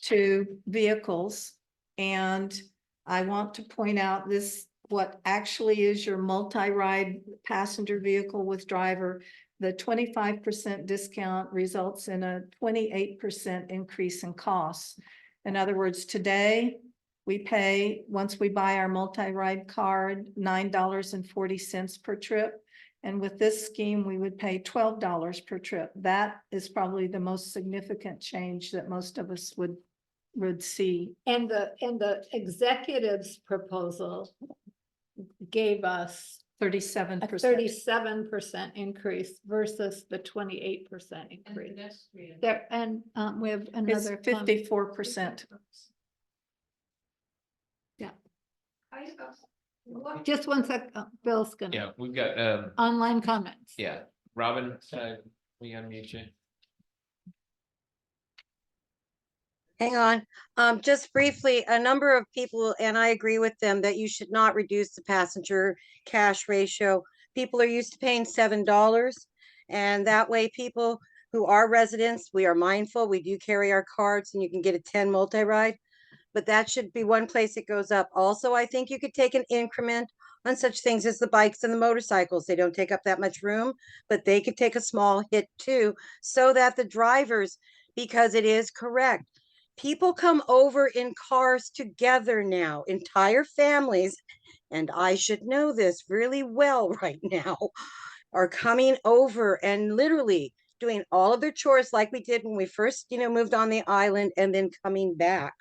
to vehicles. And I want to point out this, what actually is your multi-ride passenger vehicle with driver. The 25% discount results in a 28% increase in costs. In other words, today, we pay, once we buy our multi-ride card, $9.40 per trip. And with this scheme, we would pay $12 per trip. That is probably the most significant change that most of us would see. And the executive's proposal gave us a 37%. 37% increase versus the 28% increase. There, and we have It's another 54%. Just one sec, Bill's gonna. Yeah, we've got, Online comments. yeah, Robin, we unmute you. Hang on, just briefly, a number of people, and I agree with them, that you should not reduce the passenger cash ratio. People are used to paying $7, and that way people who are residents, we are mindful, we do carry our cards, and you can get a 10 multi-ride. But that should be one place it goes up. Also, I think you could take an increment on such things as the bikes and the motorcycles. They don't take up that much room, but they could take a small hit too, so that the drivers, because it is correct, people come over in cars together now, entire families, and I should know this really well right now, are coming over and literally doing all of their chores like we did when we first, moved on the island, and then coming back.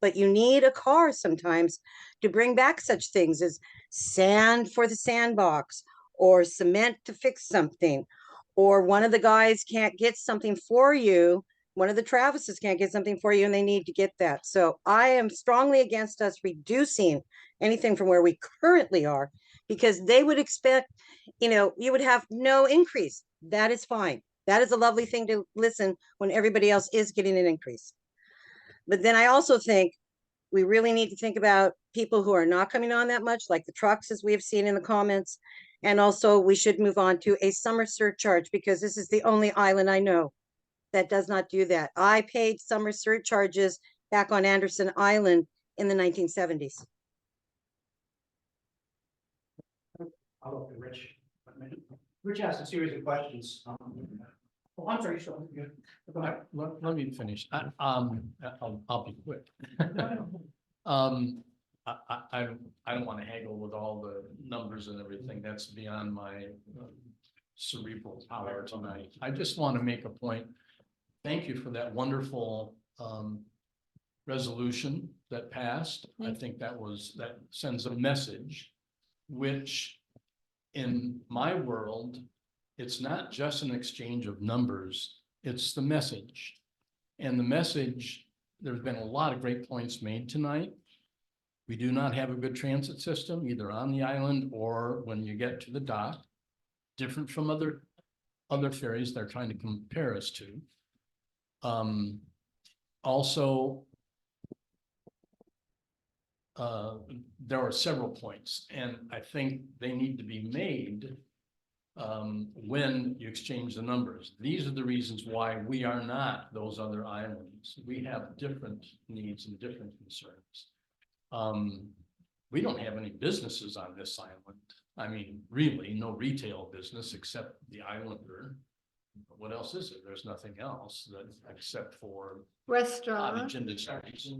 But you need a car sometimes to bring back such things as sand for the sandbox, or cement to fix something, or one of the guys can't get something for you. One of the Travises can't get something for you and they need to get that. So I am strongly against us reducing anything from where we currently are, because they would expect, you would have no increase. That is fine. That is a lovely thing to listen when everybody else is getting an increase. But then I also think we really need to think about people who are not coming on that much, like the trucks, as we have seen in the comments. And also we should move on to a summer surcharge, because this is the only island I know that does not do that. I paid summer surcharges back on Anderson Island in the 1970s. I'll look at Rich. Rich asked a series of questions. Oh, I'm sorry, Sean. Go ahead. Let me finish. I'll be quick. I don't want to haggle with all the numbers and everything. That's beyond my cerebral power tonight. I just want to make a point. Thank you for that wonderful resolution that passed. I think that sends a message, which in my world, it's not just an exchange of numbers, it's the message. And the message, there's been a lot of great points made tonight. We do not have a good transit system, either on the island or when you get to the dock, different from other ferries they're trying to compare us to. Also, there are several points, and I think they need to be made when you exchange the numbers. These are the reasons why we are not those other islands. We have different needs and different concerns. We don't have any businesses on this island. I mean, really, no retail business except the Islander. What else is there? There's nothing else that except for Restaurant, cottage industries.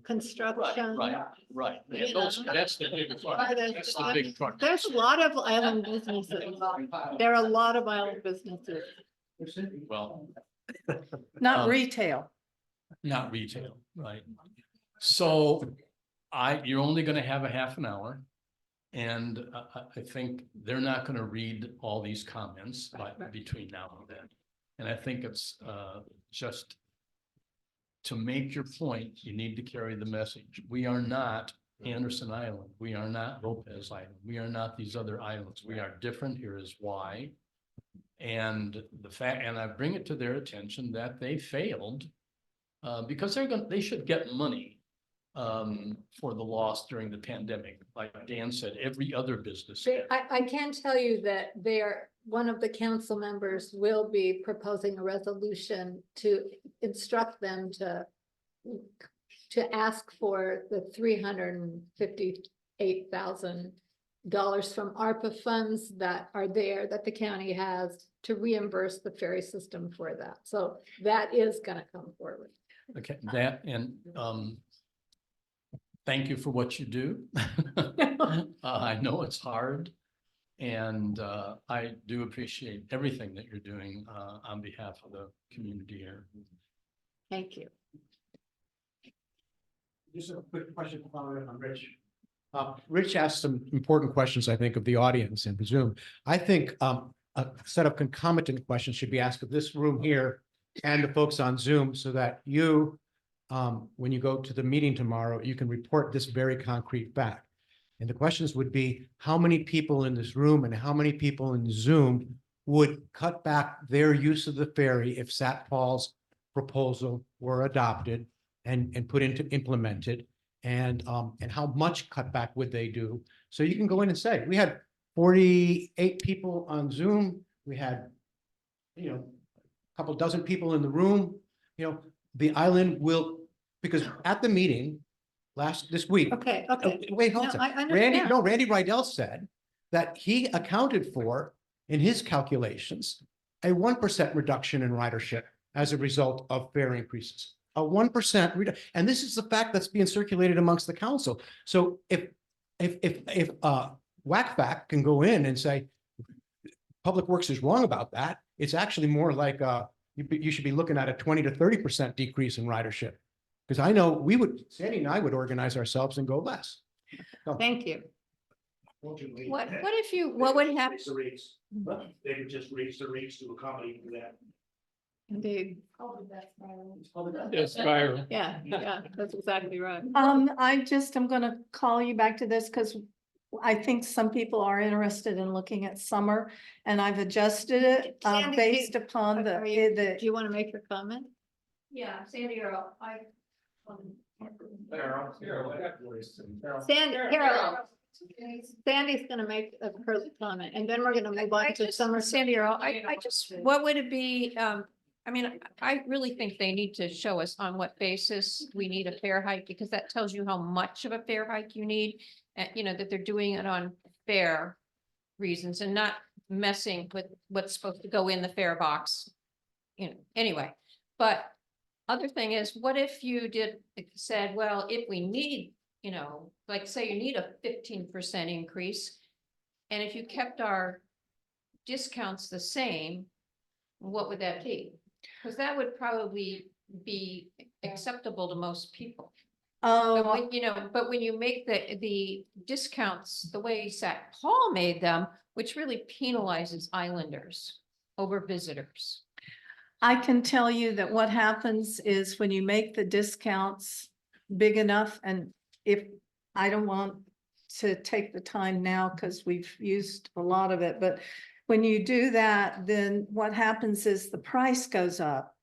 construction. Right. You Those, know. that's the big part. That's the big part. There's a lot of island businesses. There are a lot of island businesses. Well, Not retail. not retail, right? So you're only gonna have a half an hour. And I think they're not gonna read all these comments between now and then. And I think it's just to make your point, you need to carry the message. We are not Anderson Island. We are not Lopez Island. We are not these other islands. We are different. Here is why. And and I bring it to their attention that they failed because they should get money for the loss during the pandemic. Like Dan said, every other business. I can tell you that one of the council members will be proposing a resolution to instruct them to ask for the $358,000 from ARPA funds that are there that the county has to reimburse the ferry system for that. So that is gonna come forward. Okay, that and thank you for what you do. I know it's hard. And I do appreciate everything that you're doing on behalf of the community here. Thank you. Just a quick question following up on Rich. Rich asked some important questions, I think, of the audience in Zoom. I think a set of concomitant questions should be asked of this room here and the folks on Zoom so that you, when you go to the meeting tomorrow, you can report this very concrete fact. And the questions would be, how many people in this room and how many people in Zoom would cut back their use of the ferry if Sat Paul's proposal were adopted and implemented? And how much cutback would they do? So you can go in and say, we had 48 people on Zoom. We had, a couple dozen people in the room. The island will, because at the meeting this week. Okay. Wait, hold No, on. I understand. Randy Rydell said that he accounted for, in his calculations, a 1% reduction in ridership as a result of fare increases. A 1% and this is the fact that's being circulated amongst the council. So if WCFAC can go in and say, Public Works is wrong about that, it's actually more like you should be looking at a 20 to 30% decrease in ridership. Because I know Sandy and I would organize ourselves and go less. Thank you. What would happen? They would just raise the rates to accommodate that. Indeed. Yes, fire. Yeah, that's exactly right. I'm gonna call you back to this because I think some people are interested in looking at summer and I've adjusted it Sandy, based upon Do you want to make your comment? Yeah, Sandy Earl, Sandy's gonna make a first comment and then we're gonna move on to summer. Sandy Earl, what would it be? I really think they need to show us on what basis we need a fare hike, because that tells you how much of a fare hike you need. That they're doing it on fare reasons and not messing with what's supposed to go in the fare box. Anyway, but other thing is, what if you said, well, if we need, like say you need a 15% increase, and if you kept our discounts the same, what would that be? Because that would probably be acceptable to most people. But when, you know, but when you make the discounts the way Sac Paul made them, which really penalizes islanders over visitors. I can tell you that what happens is when you make the discounts big enough, and if, I don't want to take the time now because we've used a lot of it, but when you do that, then what happens is the price goes up.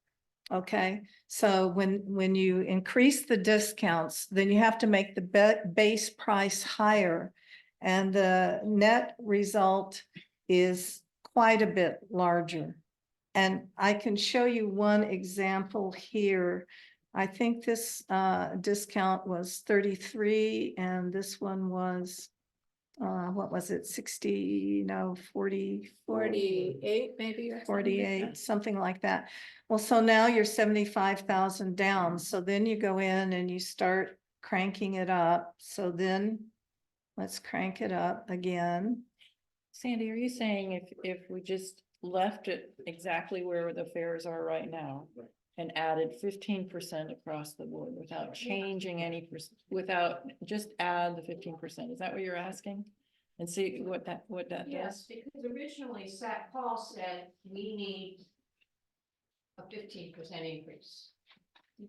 Okay, so when you increase the discounts, then you have to make the base price higher. And the net result is quite a bit larger. And I can show you one example here. I think this discount was 33 and this one was, what was it, 60, no, 40, 48 maybe, or something like 48, that. something like that. Well, so now you're 75,000 down. So then you go in and you start cranking it up. So then let's crank it up again. Sandy, are you saying if we just left it exactly where the fares are right now and added 15% across the board without changing any, without just add the 15%? Is that what you're asking? And see what that does? Yes, because originally Sac Paul said we need a 15% increase.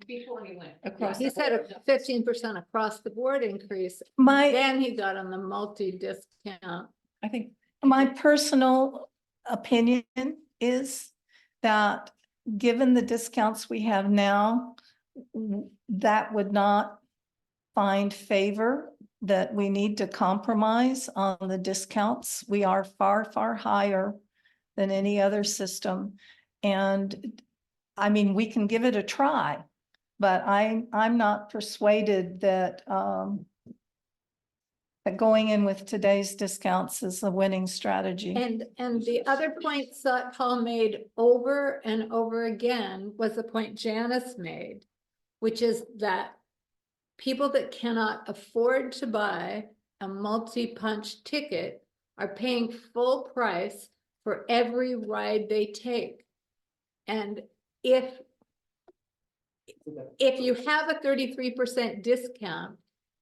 Before he went. Across He the said a 15% across the board increase. My, Then he got on the multi-discount. I think my personal opinion is that given the discounts we have now, that would not find favor, that we need to compromise on the discounts. We are far, far higher than any other system. And I mean, we can give it a try, but I'm not persuaded that that going in with today's discounts is the winning strategy. And the other point that Paul made over and over again was the point Janice made, which is that people that cannot afford to buy a multi-punch ticket are paying full price for every ride they take. And if you have a 33% discount,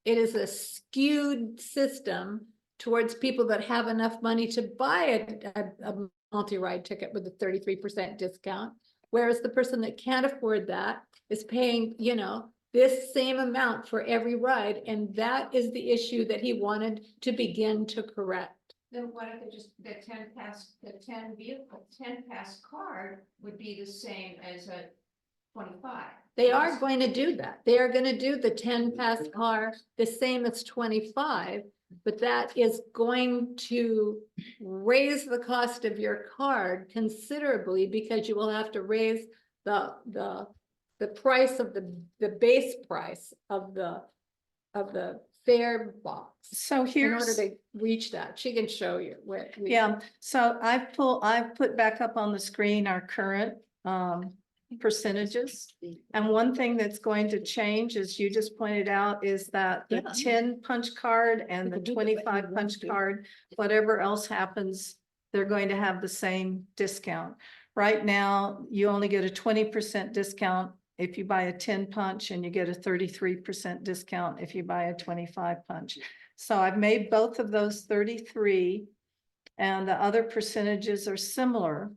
it is a skewed system towards people that have enough money to buy a multi-ride ticket with a 33% discount. Whereas the person that can't afford that is paying, you know, this same amount for every ride. And that is the issue that he wanted to begin to correct. Then why don't they just, the 10 pass card would be the same as a 25. They are going to do that. They are going to do the 10 pass car the same as 25, but that is going to raise the cost of your card considerably because you will have to raise the price of the base price of the fare box. So In order here's, to reach that, she can show you where. yeah, so I've put back up on the screen our current percentages. And one thing that's going to change, as you just pointed out, is that the 10 punch card and the 25 punch card, whatever else happens, they're going to have the same discount. Right now, you only get a 20% discount if you buy a 10 punch, and you get a 33% discount if you buy a 25 punch. So I've made both of those 33, and the other percentages are similar.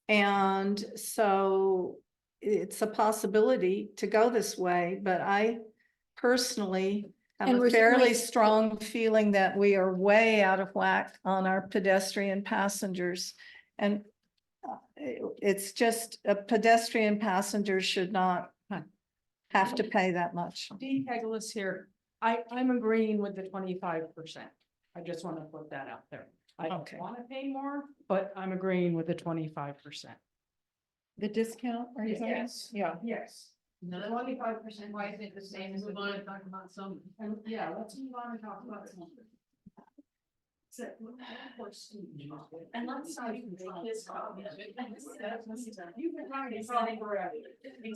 And so it's a possibility to go this way, but I personally have And a we're fairly certainly- strong feeling that we are way out of whack on our pedestrian passengers. And it's just a pedestrian passenger should not have to pay that much. Dean Hegelis here. I'm agreeing with the 25%. I just want to put that out there. I don't Okay. want to pay more, but I'm agreeing with the 25%. the discount, are you saying? Yes. Yeah. Yes. No, 25%, why is it the same as? Move on and talk about some. And yeah, let's move on and talk about some. And let's not even make this. You've been trying to solve it forever.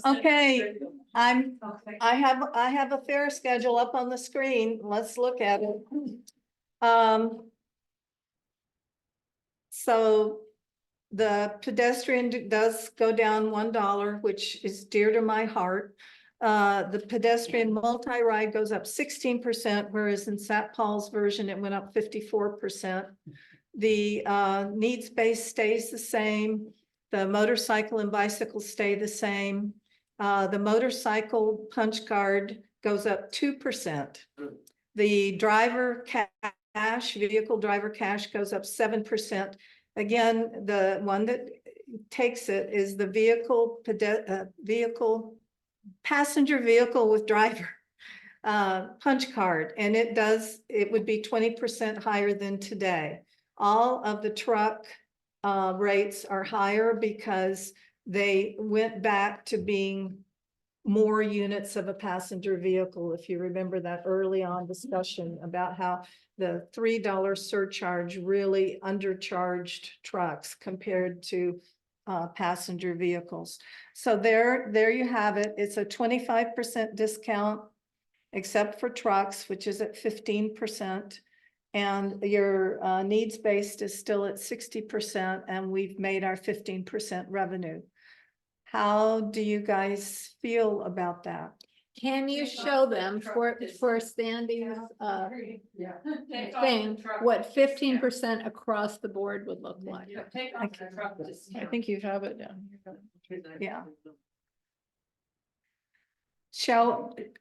Okay, I have a fare schedule up on the screen. Let's look at it. So The pedestrian does go down $1, which is dear to my heart. The pedestrian multi-ride goes up 16%, whereas in St. Paul's version, it went up 54%. The needs base stays the same. The motorcycle and bicycle stay the same. The motorcycle punch card goes up 2%. The driver cash, vehicle driver cash goes up 7%. Again, the one that takes it is the passenger vehicle with driver punch card, and it would be 20% higher than today. All of the truck rates are higher because they went back to being more units of a passenger vehicle. If you remember that early on discussion about how the $3 surcharge really undercharged trucks compared to passenger vehicles. So there you have it. It's a 25% discount, except for trucks, which is at 15%. And your needs-based is still at 60%, and we've made our 15% revenue. How do you guys feel about that? Can you show them for Sandy's thing, what 15% across the board would look like? I think you have it down here. Yeah.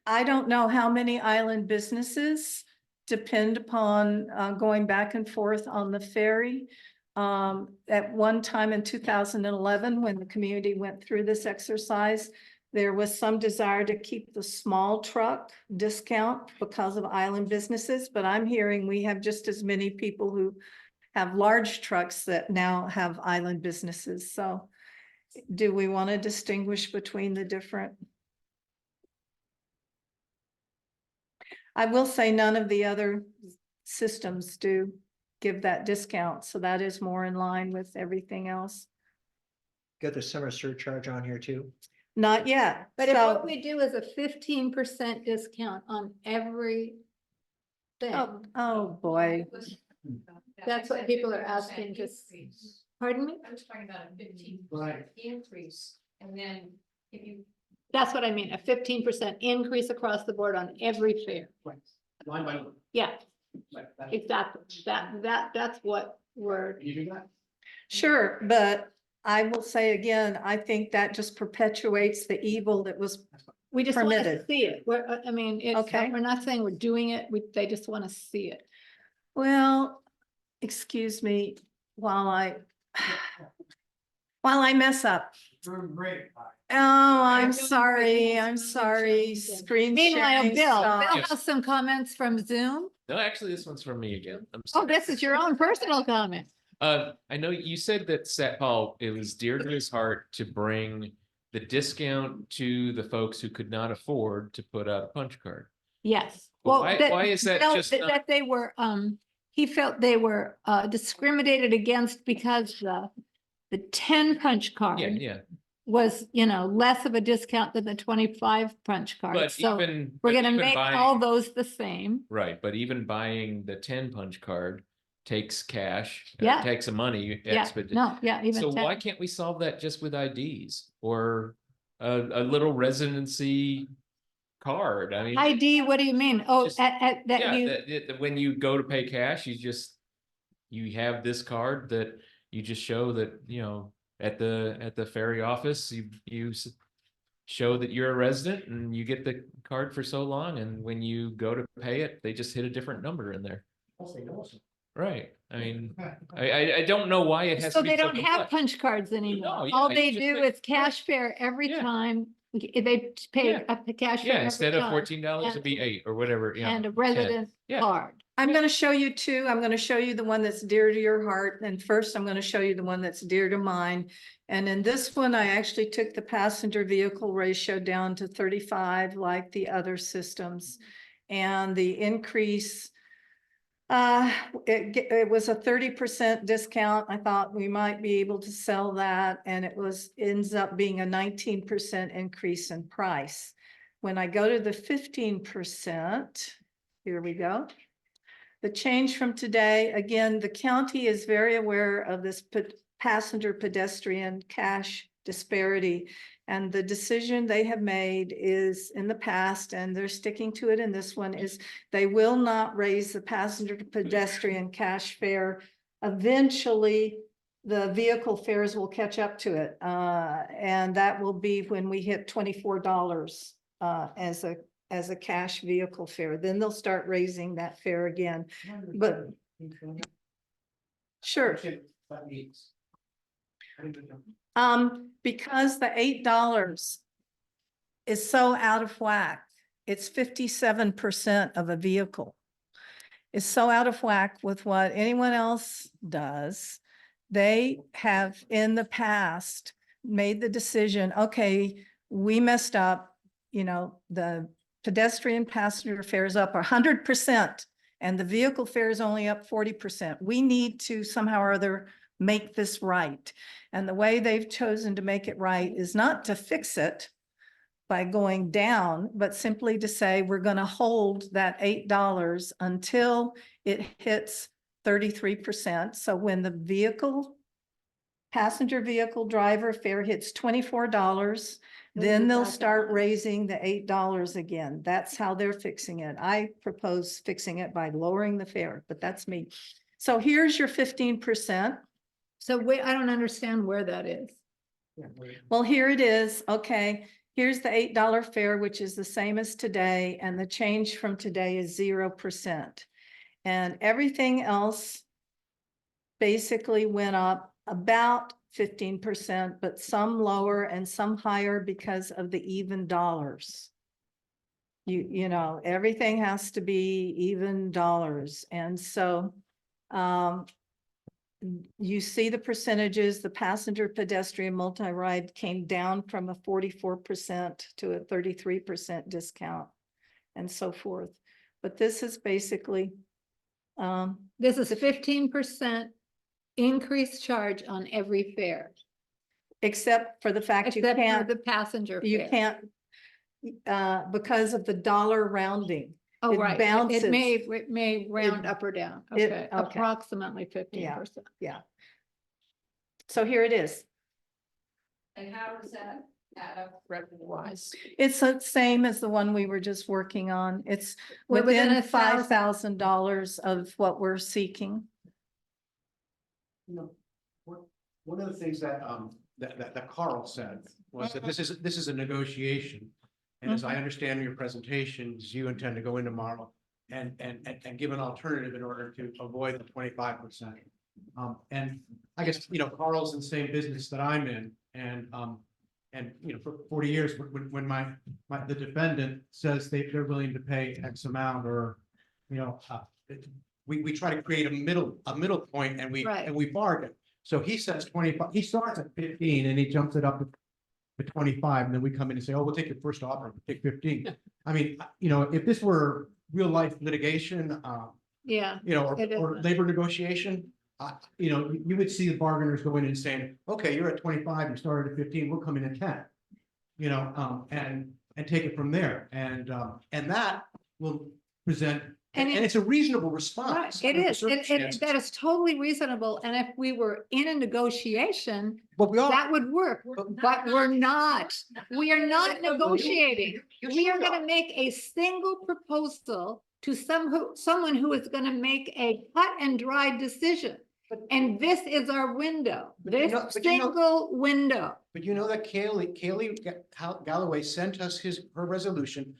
I don't know how many island businesses depend upon going back and forth on the ferry. At one time in 2011, when the community went through this exercise, there was some desire to keep the small truck discount because of island businesses, but I'm hearing we have just as many people who have large trucks that now have island businesses. So do we want to distinguish between the different? I will say none of the other systems do give that discount, so that is more in line with everything else. Got the summer surcharge on here too? Not yet. But if So- what we do is a 15% discount on every thing. Oh, boy. That's what people are asking, just, pardon me? I was talking about a 15% Right. increase, and then if you. That's what I mean, a 15% increase across the board on every fare. Right. Line by line. Yeah, Right. That- exactly. That's what we're, You do that? Sure, but I will say again, I think that just perpetuates the evil that was we just want to permitted. see it. I mean, it's, Okay. we're not saying we're doing it. They just want to see it. Well, excuse me, while I mess up. Doing great. Oh, I'm sorry. Screen Meanwhile, sharing Bill stopped. has some comments from Zoom. No, actually, this one's from me again. I'm Oh, sorry. this is your own personal comment. I know you said that St. Paul, it was dear to his heart to bring the discount to the folks who could not afford to put out a punch card. Yes. Well, Well, why is that no, just not- that they were, he felt they were discriminated against because the 10 punch card Yeah. was, less of a discount than the 25 punch card. But So even. we're but gonna even make buying- all those the same. Right, but even buying the 10 punch card takes cash. Yeah. Takes some money. Yeah, no, yeah, even So 10. why can't we solve that just with IDs or a little residency card? I mean. ID, what do you mean? Oh, Just- that Yeah, you, that when you go to pay cash, you have this card that you just show that, at the ferry office, you show that you're a resident and you get the card for so long, and when you go to pay it, they just hit a different number in there. Right, I mean, I don't know why it has so to be they so don't have complex. punch cards anymore. No, yeah, All you they just do pay- is cash fare every Yeah. time. They pay Yeah. a cash fare Yeah, every instead of time, $14, it'd be 8 or whatever, and a 10. resident Yeah. card. I'm going to show you two. I'm going to show you the one that's dear to your heart. And first, I'm going to show you the one that's dear to mine. And in this one, I actually took the passenger vehicle ratio down to 35 like the other systems. And the increase, it was a 30% discount. I thought we might be able to sell that. And ends up being a 19% increase in price. When I go to the 15%, here we go. The change from today, again, the county is very aware of this passenger pedestrian cash disparity. And the decision they have made is in the past, and they're sticking to it in this one, is they will not raise the passenger to pedestrian cash fare. Eventually, the vehicle fares will catch up to it. And that will be when we hit $24 as a cash vehicle fare. Then they'll start raising that fare again. But sure. Because the $8 is so out of whack, it's 57% of a vehicle. It's so out of whack with what anyone else does. They have in the past made the decision, okay, we messed up, you know, the pedestrian passenger fares up 100% and the vehicle fare is only up 40%. We need to somehow or other make this right. And the way they've chosen to make it right is not to fix it by going down, but simply to say, we're going to hold that $8 until it hits 33%. So when the passenger vehicle driver fare hits $24, then they'll start raising the $8 again. That's how they're fixing it. I propose fixing it by lowering the fare, but that's me. So here's your 15%. So wait, I don't understand where that is. Well, here it is. Okay. Here's the $8 fare, which is the same as today. And the change from today is 0%. And everything else basically went up about 15%, but some lower and some higher because of the even dollars. You know, everything has to be even dollars. And so you see the percentages, the passenger pedestrian multi-ride came down from a 44% to a 33% discount and so forth. But this is basically. This is a 15% increased charge on every fare. Except for the fact you Except for can't, the passenger you fare. can't, because of the dollar rounding. Oh, it right. bounces. It may round up or down. Okay, okay. approximately 15%. Yeah. So here it is. And how does that add up revenue wise? It's the same as the one we were just working on. It's We're within within $1,000. $5,000 of what we're seeking. You know, one of the things that that Carl said was that this is a negotiation. And as I understand your presentations, you intend to go in tomorrow and give an alternative in order to avoid the 25%. And I guess, you know, Carl's in the same business that I'm in, and you know, for 40 years, when the defendant says they're willing to pay X amount, or, you know, we try to create a middle point, and we bargain. So he says 25, he starts at 15 and he jumps it up to 25, and then we come in and say, oh, we'll take your first offer, we'll take 15. I mean, you know, if this were real life litigation, Yeah. you know, or labor negotiation, you know, you would see the bargainers go in and saying, okay, you're at 25, you started at 15, we'll come in at 10, you know, and take it from there. And that will present, and it's a reasonable response. Right, it under the is. circumstances. That is totally reasonable. And if we were in a negotiation, But that would work, but we're not. We are not negotiating. We are going to make a single proposal to someone who is going to make a cut and dry decision. And this is our window, this single window. But you know that Kaylee Galloway sent us her resolution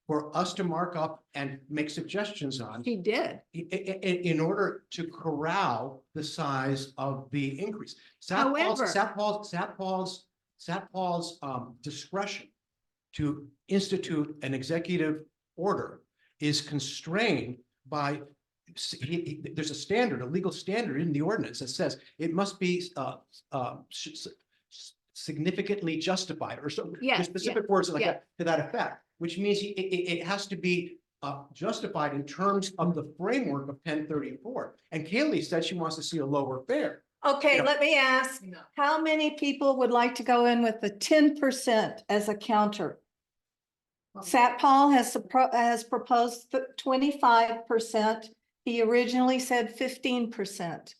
for us to mark up and make suggestions on. She did. In order to corral the size of the increase. However, Sat Paul's discretion to institute an executive order is constrained by, there's a standard, a legal standard in the ordinance that says it must be significantly justified, or so. There's specific words like that to that effect, which means it has to be justified in terms of the framework of 1034. And Kaylee said she wants to see a lower fare. Okay, let me ask, how many people would like to go in with the 10% as a counter? Sat Paul has proposed 25%. He originally said 15%.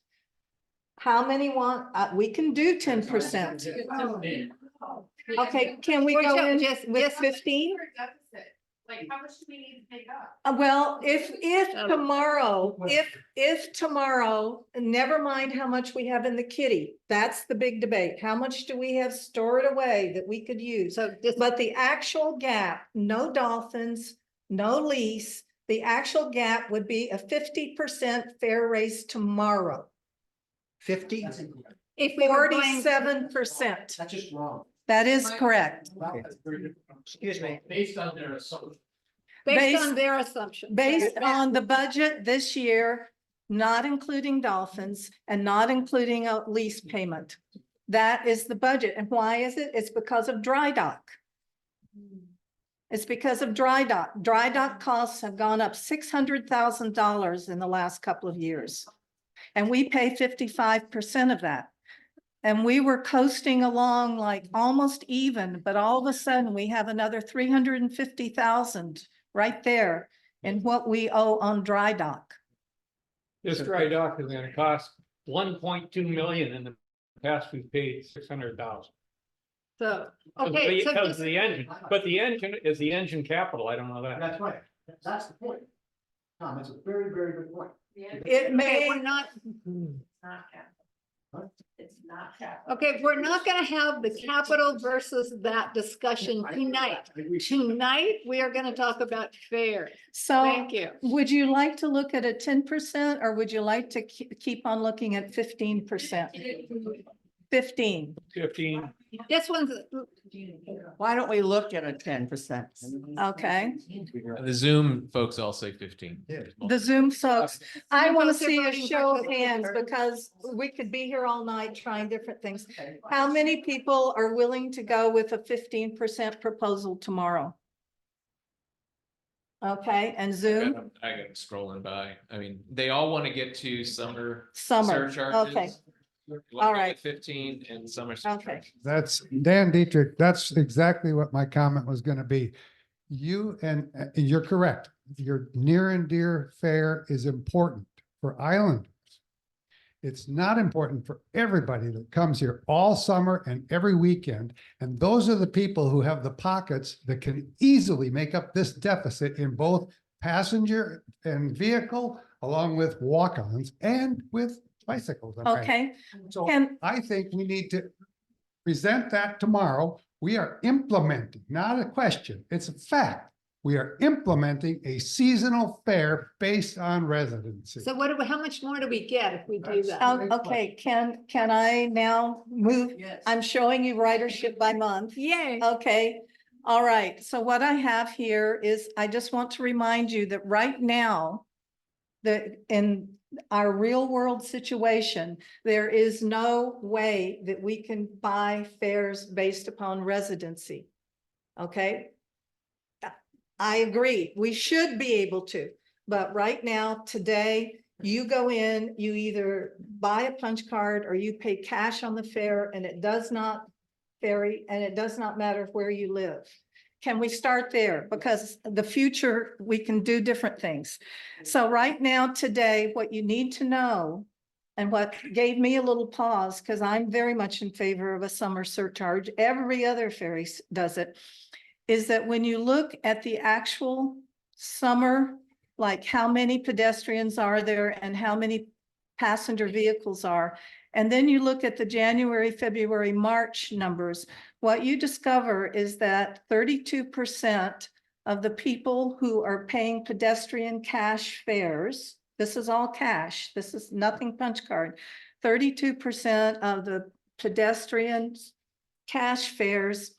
How many want, we can do 10%. Okay, can we go in with 15? Like, how much do we need to take up? Well, if tomorrow, never mind how much we have in the kitty, that's the big debate. How much do we have stored away that we could use? But the actual gap, no dolphins, no lease, the actual gap would be a 50% fare raise tomorrow. 50? If we were going, 47%. That's just wrong. That is correct. Excuse me. Based on their assumption. based on their assumption. Based on the budget this year, not including dolphins and not including a lease payment. That is the budget. And why is it? It's because of dry dock. It's because of dry dock. Dry dock costs have gone up $600,000 in the last couple of years. And we pay 55% of that. And we were coasting along like almost even, but all of a sudden we have another 350,000 right there in what we owe on dry dock. This dry dock is gonna cost 1.2 million. In the past, we've paid 600,000. So, okay. So Because just- of the engine, but the engine is the engine capital. I don't know that. That's right. That's the point. Tom, that's a very, very good point. It may we're not, Not capital. It's not capital. okay, we're not gonna have the capital versus that discussion tonight. Tonight, we are gonna talk about fares. So Thank you. would you like to look at a 10% or would you like to keep on looking at 15%? 15. 15. This one's, Why don't we look at a 10%? Okay. The Zoom folks all say 15. The Zoom folks, I Zoom want to folks are see a voting show for of hands because we could be here all night trying different things. How many people are willing to go with a 15% proposal tomorrow? Okay, and Zoom? I got them scrolling by. I mean, they all want to get to summer Summer, surcharges. okay. You wanna All go right. with 15 and summer Okay. surcharges. That's Dan Dietrich. That's exactly what my comment was going to be. You and you're correct. Your near and dear fare is important for islanders. It's not important for everybody that comes here all summer and every weekend. And those are the people who have the pockets that can easily make up this deficit in both passenger and vehicle, along with walk-ons and with bicycles. Okay, So Can- I think we need to present that tomorrow. We are implementing, not a question, it's a fact. We are implementing a seasonal fare based on residency. so what do we, how much more do we get if we do that? Okay, can I now move? I'm showing you ridership by month. Yay. Okay, all right. So what I have here is, I just want to remind you that right now, in our real world situation, there is no way that we can buy fares based upon residency. Okay? I agree, we should be able to, but right now, today, you go in, you either buy a punch card or you pay cash on the fare, and it does not vary, and it does not matter where you live. Can we start there? Because the future, we can do different things. So right now, today, what you need to know, and what gave me a little pause, because I'm very much in favor of a summer surcharge, every other ferry does it, is that when you look at the actual summer, like how many pedestrians are there and how many passenger vehicles are, and then you look at the January, February, March numbers, what you discover is that 32% of the people who are paying pedestrian cash fares, this is all cash, this is nothing punch card, 32% of the pedestrians cash fares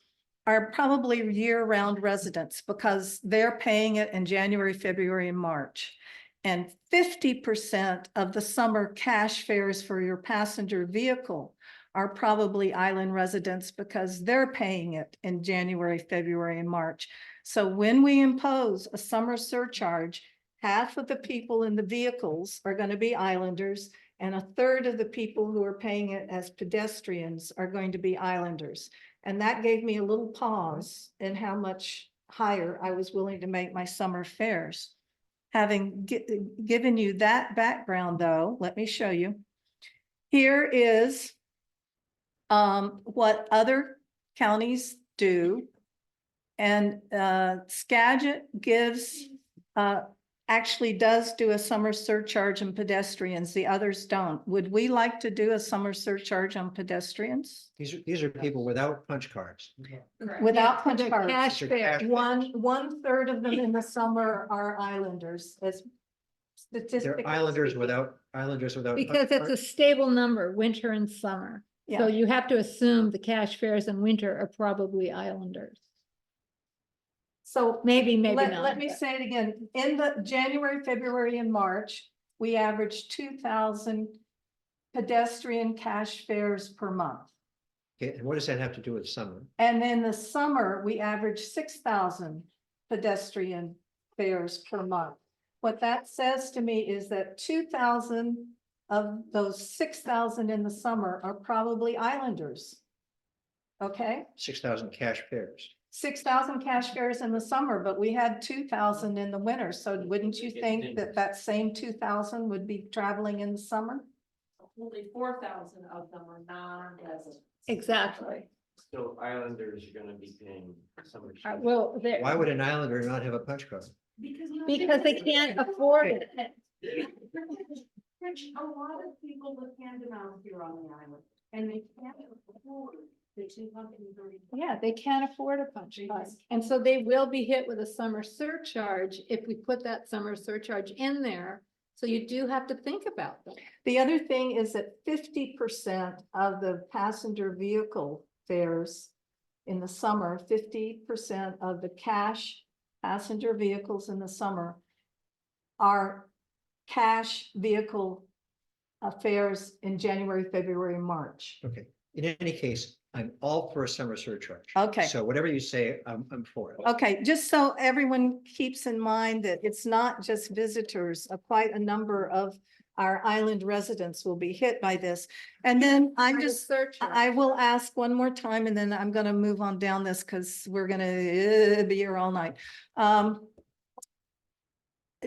are probably year-round residents because they're paying it in January, February, and March. And 50% of the summer cash fares for your passenger vehicle are probably island residents because they're paying it in January, February, and March. So when we impose a summer surcharge, half of the people in the vehicles are going to be islanders, and a third of the people who are paying it as pedestrians are going to be islanders. And that gave me a little pause in how much higher I was willing to make my summer fares. Having given you that background though, let me show you. here is what other counties do. And Skagit gives, actually does do a summer surcharge on pedestrians, the others don't. Would we like to do a summer surcharge on pedestrians? These are people without punch cards. Without punch they're cards? cash These are fare. cash- One third of them in the summer are islanders, as statistically. They're islanders speaking. without punch Because it's a cards? stable number, winter and summer. So Yeah. you have to assume the cash fares in winter are probably islanders. So Maybe not. let me but- say it again. In the January, February, and March, we averaged 2,000 pedestrian cash fares per month. Okay, and what does that have to do with summer? And in the summer, we averaged 6,000 pedestrian fares per month. What that says to me is that 2,000 of those 6,000 in the summer are probably islanders. Okay? 6,000 cash fares. 6,000 cash fares in the summer, but we had 2,000 in the winter. So wouldn't you think that that same 2,000 would be traveling in the summer? Only 4,000 of them are non-residents. Exactly. So islanders are gonna be paying summer. Well, Why would an islander not have a punch card? because they can't afford it. Rich, a lot of people live hand in mouth here on the island, and they can't afford the 230. Yeah, they can't afford a punch card. And so they will be hit with a summer surcharge if we put that summer surcharge in there. So you do have to think about that. The other thing is that 50% of the passenger vehicle fares in the summer, 50% of the cash passenger vehicles in the summer are cash vehicle fares in January, February, and March. Okay, in any case, I'm all for a summer surcharge. Okay. So whatever you say, I'm for it. Okay, just so everyone keeps in mind that it's not just visitors, quite a number of our island residents will be hit by this. And then I'm just, I will ask one more time and then I'm gonna move on down this because we're gonna be here all night.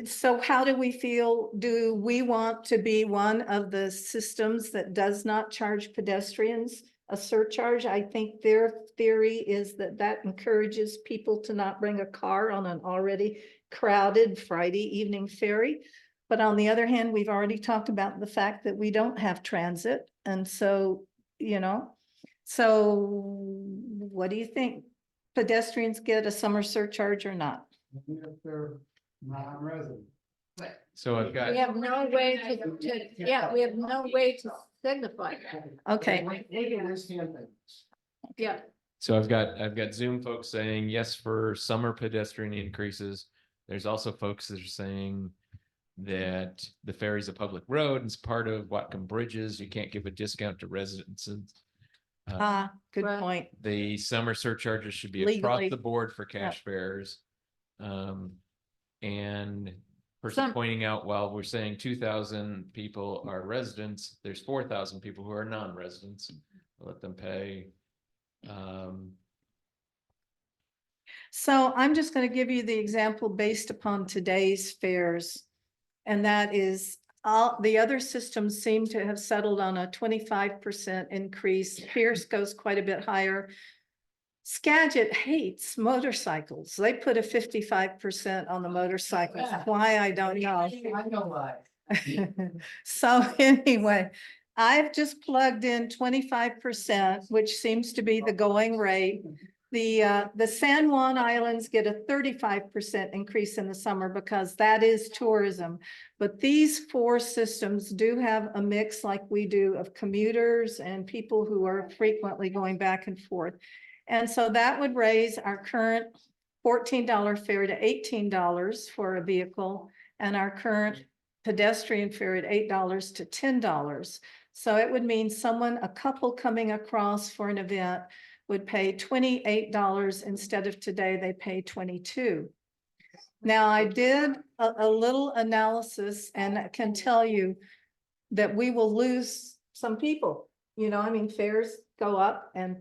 So how do we feel? Do we want to be one of the systems that does not charge pedestrians a surcharge? I think their theory is that that encourages people to not bring a car on an already crowded Friday evening ferry. But on the other hand, we've already talked about the fact that we don't have transit. And so, so what do you think? Pedestrians get a summer surcharge or not? If they're non-resident. So I've got. We have no way we have no way to signify that. Okay. Maybe this hand thing. Yeah. So I've got Zoom folks saying yes for summer pedestrian increases. There's also folks that are saying that the ferry's a public road and it's part of Whatcom Bridges. You can't give a discount to residents. Good point. The summer surcharges should be Legally. across the board for cash fares. And person pointing out, while we're saying 2,000 people are residents, there's 4,000 people who are non-residents. Let them pay. So I'm just going to give you the example based upon today's fares. And that is all the other systems seem to have settled on a 25% increase. Pierce goes quite a bit higher. Skagit hates motorcycles. They put a 55% on the motorcycles. Why, I don't know. I know why. So anyway, I've just plugged in 25%, which seems to be the going rate. The San Juan Islands get a 35% increase in the summer because that is tourism. But these four systems do have a mix like we do of commuters and people who are frequently going back and forth. And so that would raise our current $14 fare to $18 for a vehicle and our current pedestrian fare at $8 to $10. So it would mean a couple coming across for an event would pay $28 instead of today they pay $22. Now I did a little analysis and I can tell you that we will lose some people, fares go up and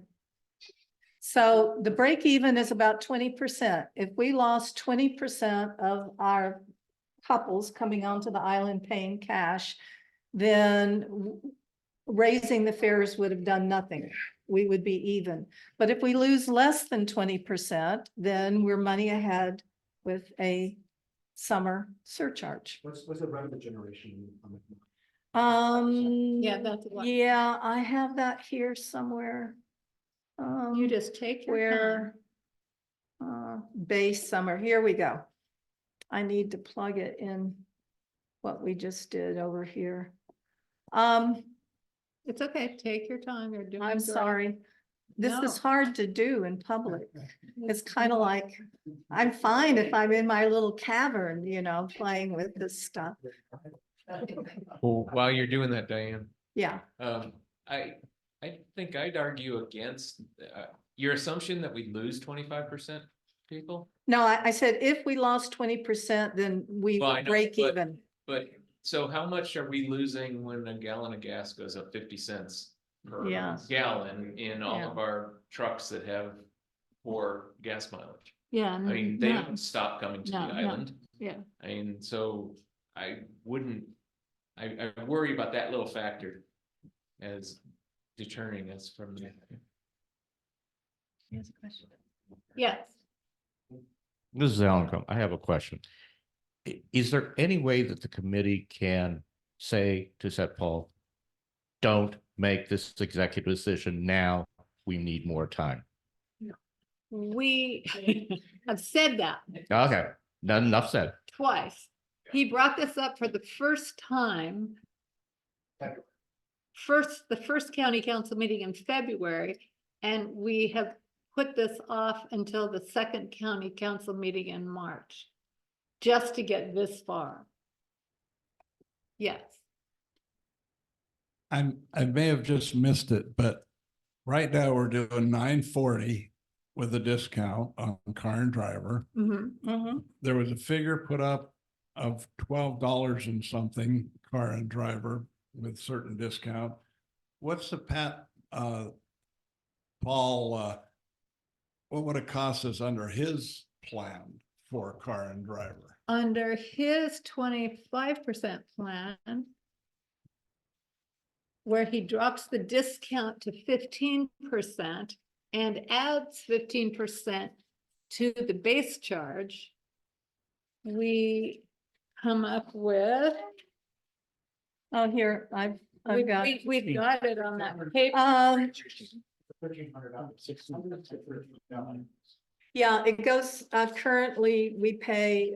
so the break even is about 20%. If we lost 20% of our couples coming onto the island paying cash, then raising the fares would have done nothing. We would be even. But if we lose less than 20%, then we're money ahead with a summer surcharge. What's the revenue generation on it? Yeah, that's what. Yeah, I have that here somewhere. You just take your Where, time. base summer, here we go. I need to plug it in what we just did over here. It's okay, take your time, you're doing. I'm great. sorry. This is No. hard to do in public. It's kind of like, I'm fine if I'm in my little cavern, you know, playing with this stuff. Well, while you're doing that, Diane, Yeah, I think I'd argue against, your assumption that we lose 25% people. no, I said if we lost 20%, then we Well, I would know, break but- even. But so how much are we losing when a gallon of gas goes up 50 cents per Yeah. gallon in all Yeah. of our trucks that have poor gas mileage? Yeah. I mean, they don't stop coming to the No, no. island. Yeah. I mean, so I wouldn't, I worry about that little factor as deterring us from the. Yes. This is Alan Crum. I have a question. Is there any way that the committee can say to Set Paul, don't make this executive decision now, we need more time? We have said that Okay, not enough said. twice. He brought this up for the first time. The first county council meeting in February, and we have put this off until the second county council meeting in March. Just to get this far. Yes. I may have just missed it, but right now we're doing $9.40 with a discount on car and driver. There was a figure put up of $12 and something car and driver with certain discount. What's the Paul, what would it cost us under his plan for car and driver? Under his 25% plan, where he drops the discount to 15% and adds 15% to the base charge, we come up with. Oh, here, I've got. We've got it on that paper. $1,300. Yeah, it goes, currently we pay,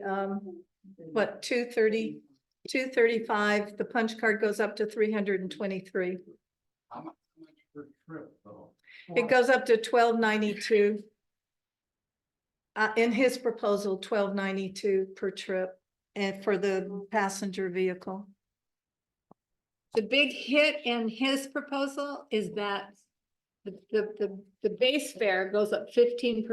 what, $235, the punch card goes up to 323. How much per trip though? It goes up to 1292. In his proposal, 1292 per trip, and for the passenger vehicle. The big hit in his proposal is that the base fare goes up 15%,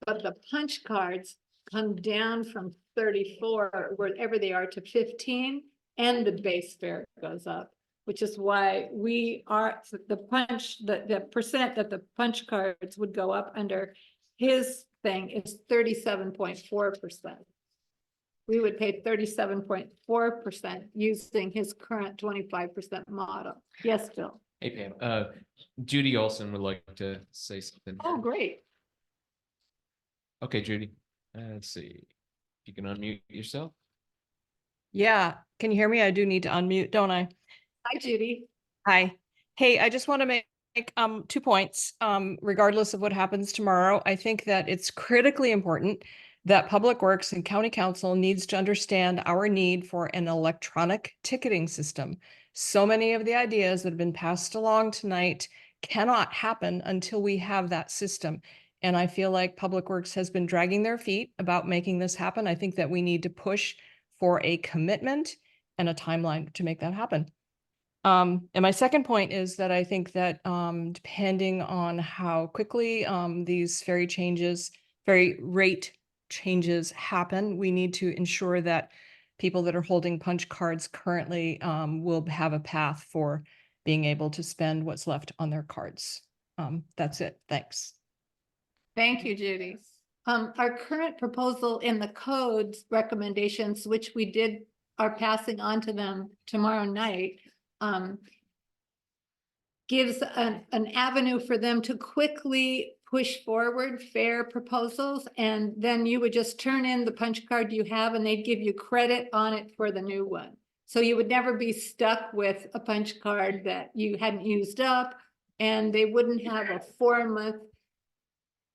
but the punch cards come down from 34, wherever they are, to 15, and the base fare goes up, which is why we are, the percent that the punch cards would go up under his thing is 37.4%. We would pay 37.4% using his current 25% model. Yes, Bill. Hey Pam, Judy Olson would like to say something. Oh, great. Okay, Judy, let's see. You can unmute yourself. Yeah, can you hear me? I do need to unmute, don't I? Hi, Judy. Hi. Hey, I just want to make 2 points. Regardless of what happens tomorrow, I think that it's critically important that Public Works and County Council needs to understand our need for an electronic ticketing system. So many of the ideas that have been passed along tonight cannot happen until we have that system. And I feel like Public Works has been dragging their feet about making this happen. I think that we need to push for a commitment and a timeline to make that happen. And my second point is that I think that depending on how quickly these ferry rate changes happen, we need to ensure that people that are holding punch cards currently will have a path for being able to spend what's left on their cards. That's it. Thanks. Thank you, Judy. Our current proposal in the codes recommendations, which we are passing on to them tomorrow night, gives an avenue for them to quickly push forward fare proposals. And then you would just turn in the punch card you have and they'd give you credit on it for the new one. So you would never be stuck with a punch card that you hadn't used up, and they wouldn't have a 4-month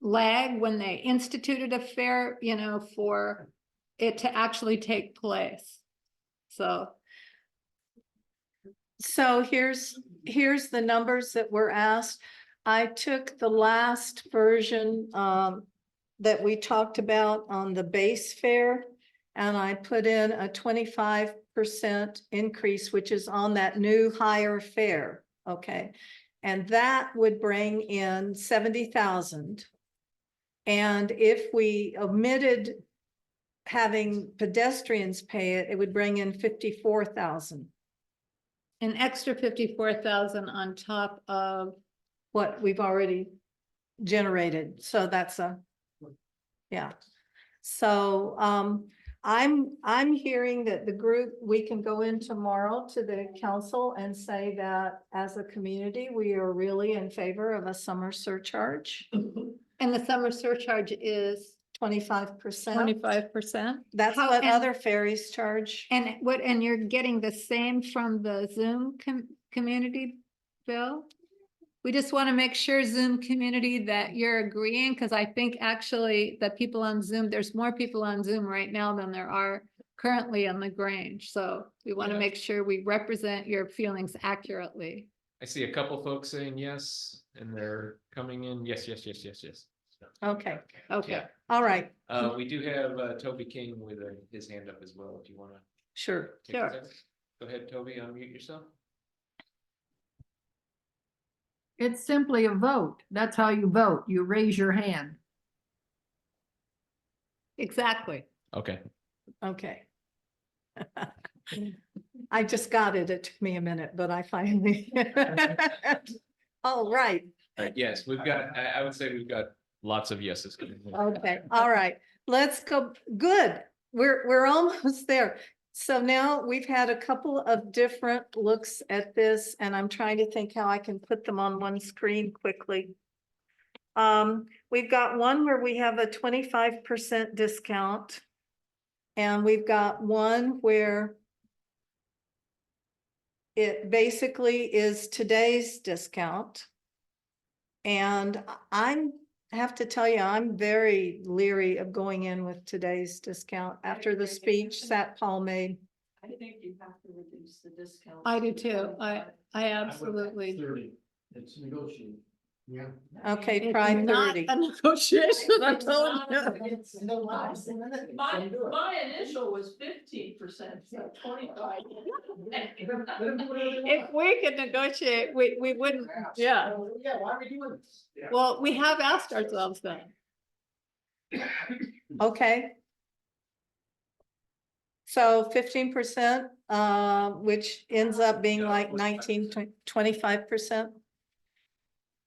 lag when they instituted a fare, you know, for it to actually take place. So here's the numbers that were asked. I took the last version that we talked about on the base fare, and I put in a 25% increase, which is on that new higher fare. Okay. And that would bring in 70,000. And if we omitted having pedestrians pay it, it would bring in 54,000. an extra 54,000 on top of What we've already generated. So that's yeah. So I'm hearing that the group, we can go in tomorrow to the council and say that as a community, we are really in favor of a summer surcharge. And the summer surcharge is 25%. 25%. That's How- what and- other ferries charge. And you're getting the same from the Zoom community, Bill? We just want to make sure, Zoom community, that you're agreeing, because I think actually the people on Zoom, there's more people on Zoom right now than there are currently on the Grange. So we want to make sure we represent your feelings accurately. I see a couple folks saying yes, and they're coming in, yes, yes, yes, yes, yes. Okay. Okay. Yeah. All right. We do have Toby King with his hand up as well, if you wanna. Sure. take a second. Go ahead, Toby, unmute yourself. It's simply a vote. That's how you vote. You raise your hand. Exactly. Okay. Okay. I just got it. It took me a minute, but I finally. All right. All right, yes, we've got, I would say we've got lots of yeses. coming in. Okay, all right, let's go. Good. We're almost there. So now we've had a couple of different looks at this, and I'm trying to think how I can put them on one screen quickly. We've got one where we have a 25% discount. And we've got one where it basically is today's discount. And I have to tell you, I'm very leery of going in with today's discount after the speech that Paul made. I think you have to reduce the discount. I do too. I absolutely. 30, it's negotiated. Yeah. Okay, It's try not 30. a negotiation, I'm telling you. My initial was 15%, so 25. If we could negotiate, we wouldn't, yeah. Yeah, why are we doing this? Yeah. Well, we have asked ourselves that. Okay. So 15%, which ends up being like 19, 25%.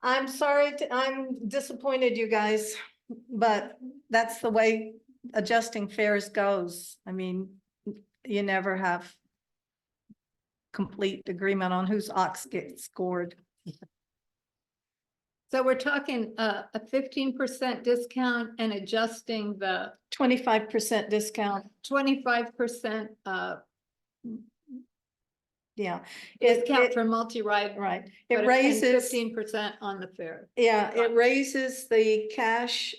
I'm sorry, I'm disappointed, you guys, but that's the way adjusting fares goes. I mean, you never have complete agreement on whose ox gets scored. So we're talking a 15% discount and adjusting the 25% discount. 25% Yeah. discount for multi-ride. Right. but It it's paying raises, 15% on the fare. yeah, it raises the cash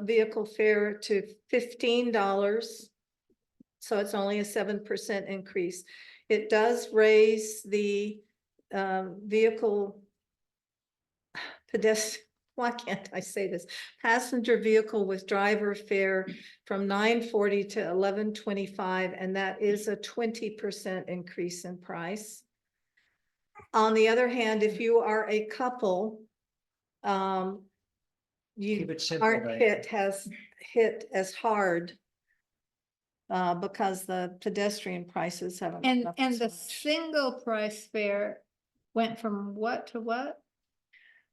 vehicle fare to $15. So it's only a 7% increase. It does raise the vehicle why can't I say this? Passenger vehicle with driver fare from $9.40 to $11.25, and that is a 20% increase in price. On the other hand, if you are a couple, you Keep it simple, aren't Diane. hit as hard because the pedestrian prices haven't. gone up And as the much. single price fare went from what to what?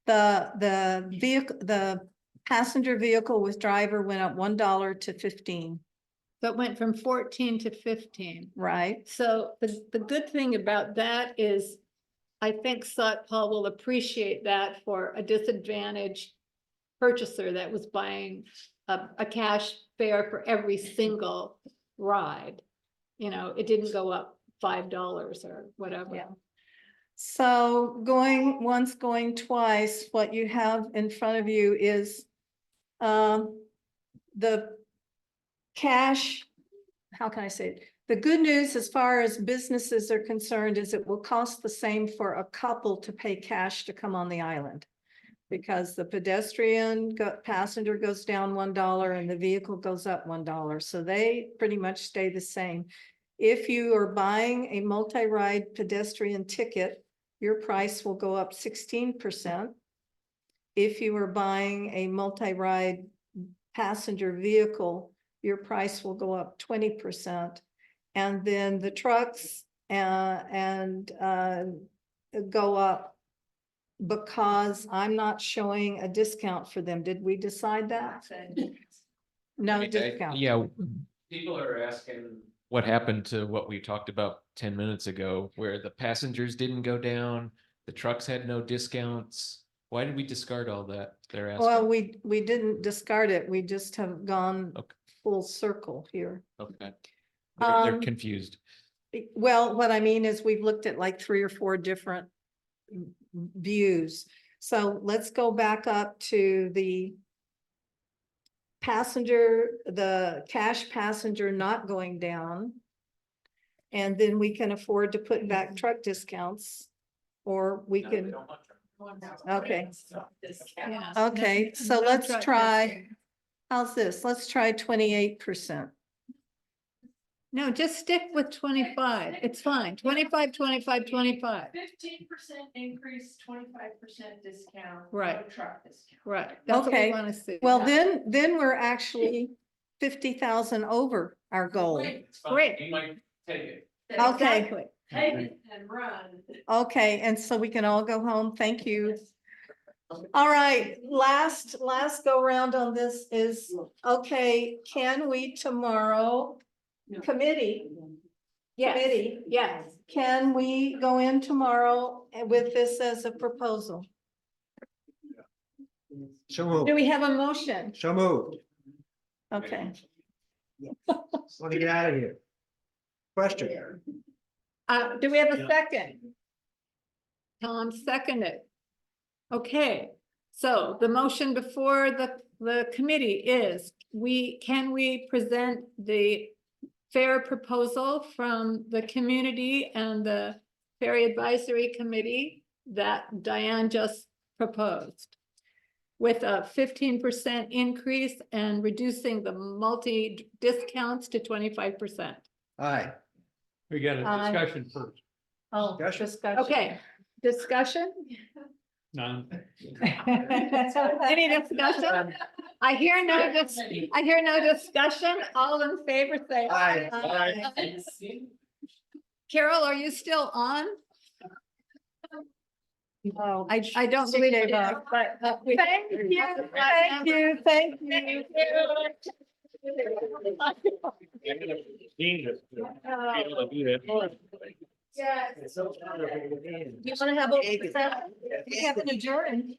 The vehicle, the passenger vehicle with driver went up $1 to 15. So it went from 14 to 15. Right. So the good thing about that is I think Sut Paul will appreciate that for a disadvantaged purchaser that was buying a cash fare for every single ride. You know, it didn't go up $5 or whatever. Yeah. So going once, going twice, what you have in front of you is the cash, how can I say it? The good news as far as businesses are concerned is it will cost the same for a couple to pay cash to come on the island. Because the passenger goes down $1 and the vehicle goes up $1. So they pretty much stay the same. If you are buying a multi-ride pedestrian ticket, your price will go up 16%. If you are buying a multi-ride passenger vehicle, your price will go up 20%. And then the trucks go up because I'm not showing a discount for them. Did we decide that? No discount. Yeah, people are asking what happened to what we talked about 10 minutes ago, where the passengers didn't go down, the trucks had no discounts. Why did we discard all that? They're asking. Well, we didn't discard it. We just have gone full circle here. Okay. They're confused. Well, what I mean is we've looked at like 3 or 4 different views. So let's go back up to the cash passenger not going down. And then we can afford to put back truck discounts, or we can. Okay. Yeah. Okay, so let's try, how's this? Let's try 28%. No, just stick with 25. It's fine. 25, 25, 25. 15% increase, 25% discount. Right. no Truck discount. Right. That's what we Okay, want to see. well, then we're actually 50,000 over our goal. Great. You might take it. Okay. Exactly. Take it and run. Okay, and so we can all go home. Thank you. All right, last go round on this is, okay, can we tomorrow, committee, Yes. can we go in tomorrow with this as a proposal? So moved. Do we have a motion? So moved. Okay. Want to get out of here. Question. Do we have a second? Tom seconded. Okay, so the motion before the committee is, can we present the fair proposal from the community and the Ferry Advisory Committee that Diane just proposed, with a 15% increase and reducing the multi discounts to 25%. Aye. We got a discussion first. Oh, discussion. Okay, discussion? None. Any discussion? I hear no discussion. All in favor, say aye. Aye. Carol, are you still on? No, I don't believe it, but Thank you. Yes. You want to have we haven't adjourned.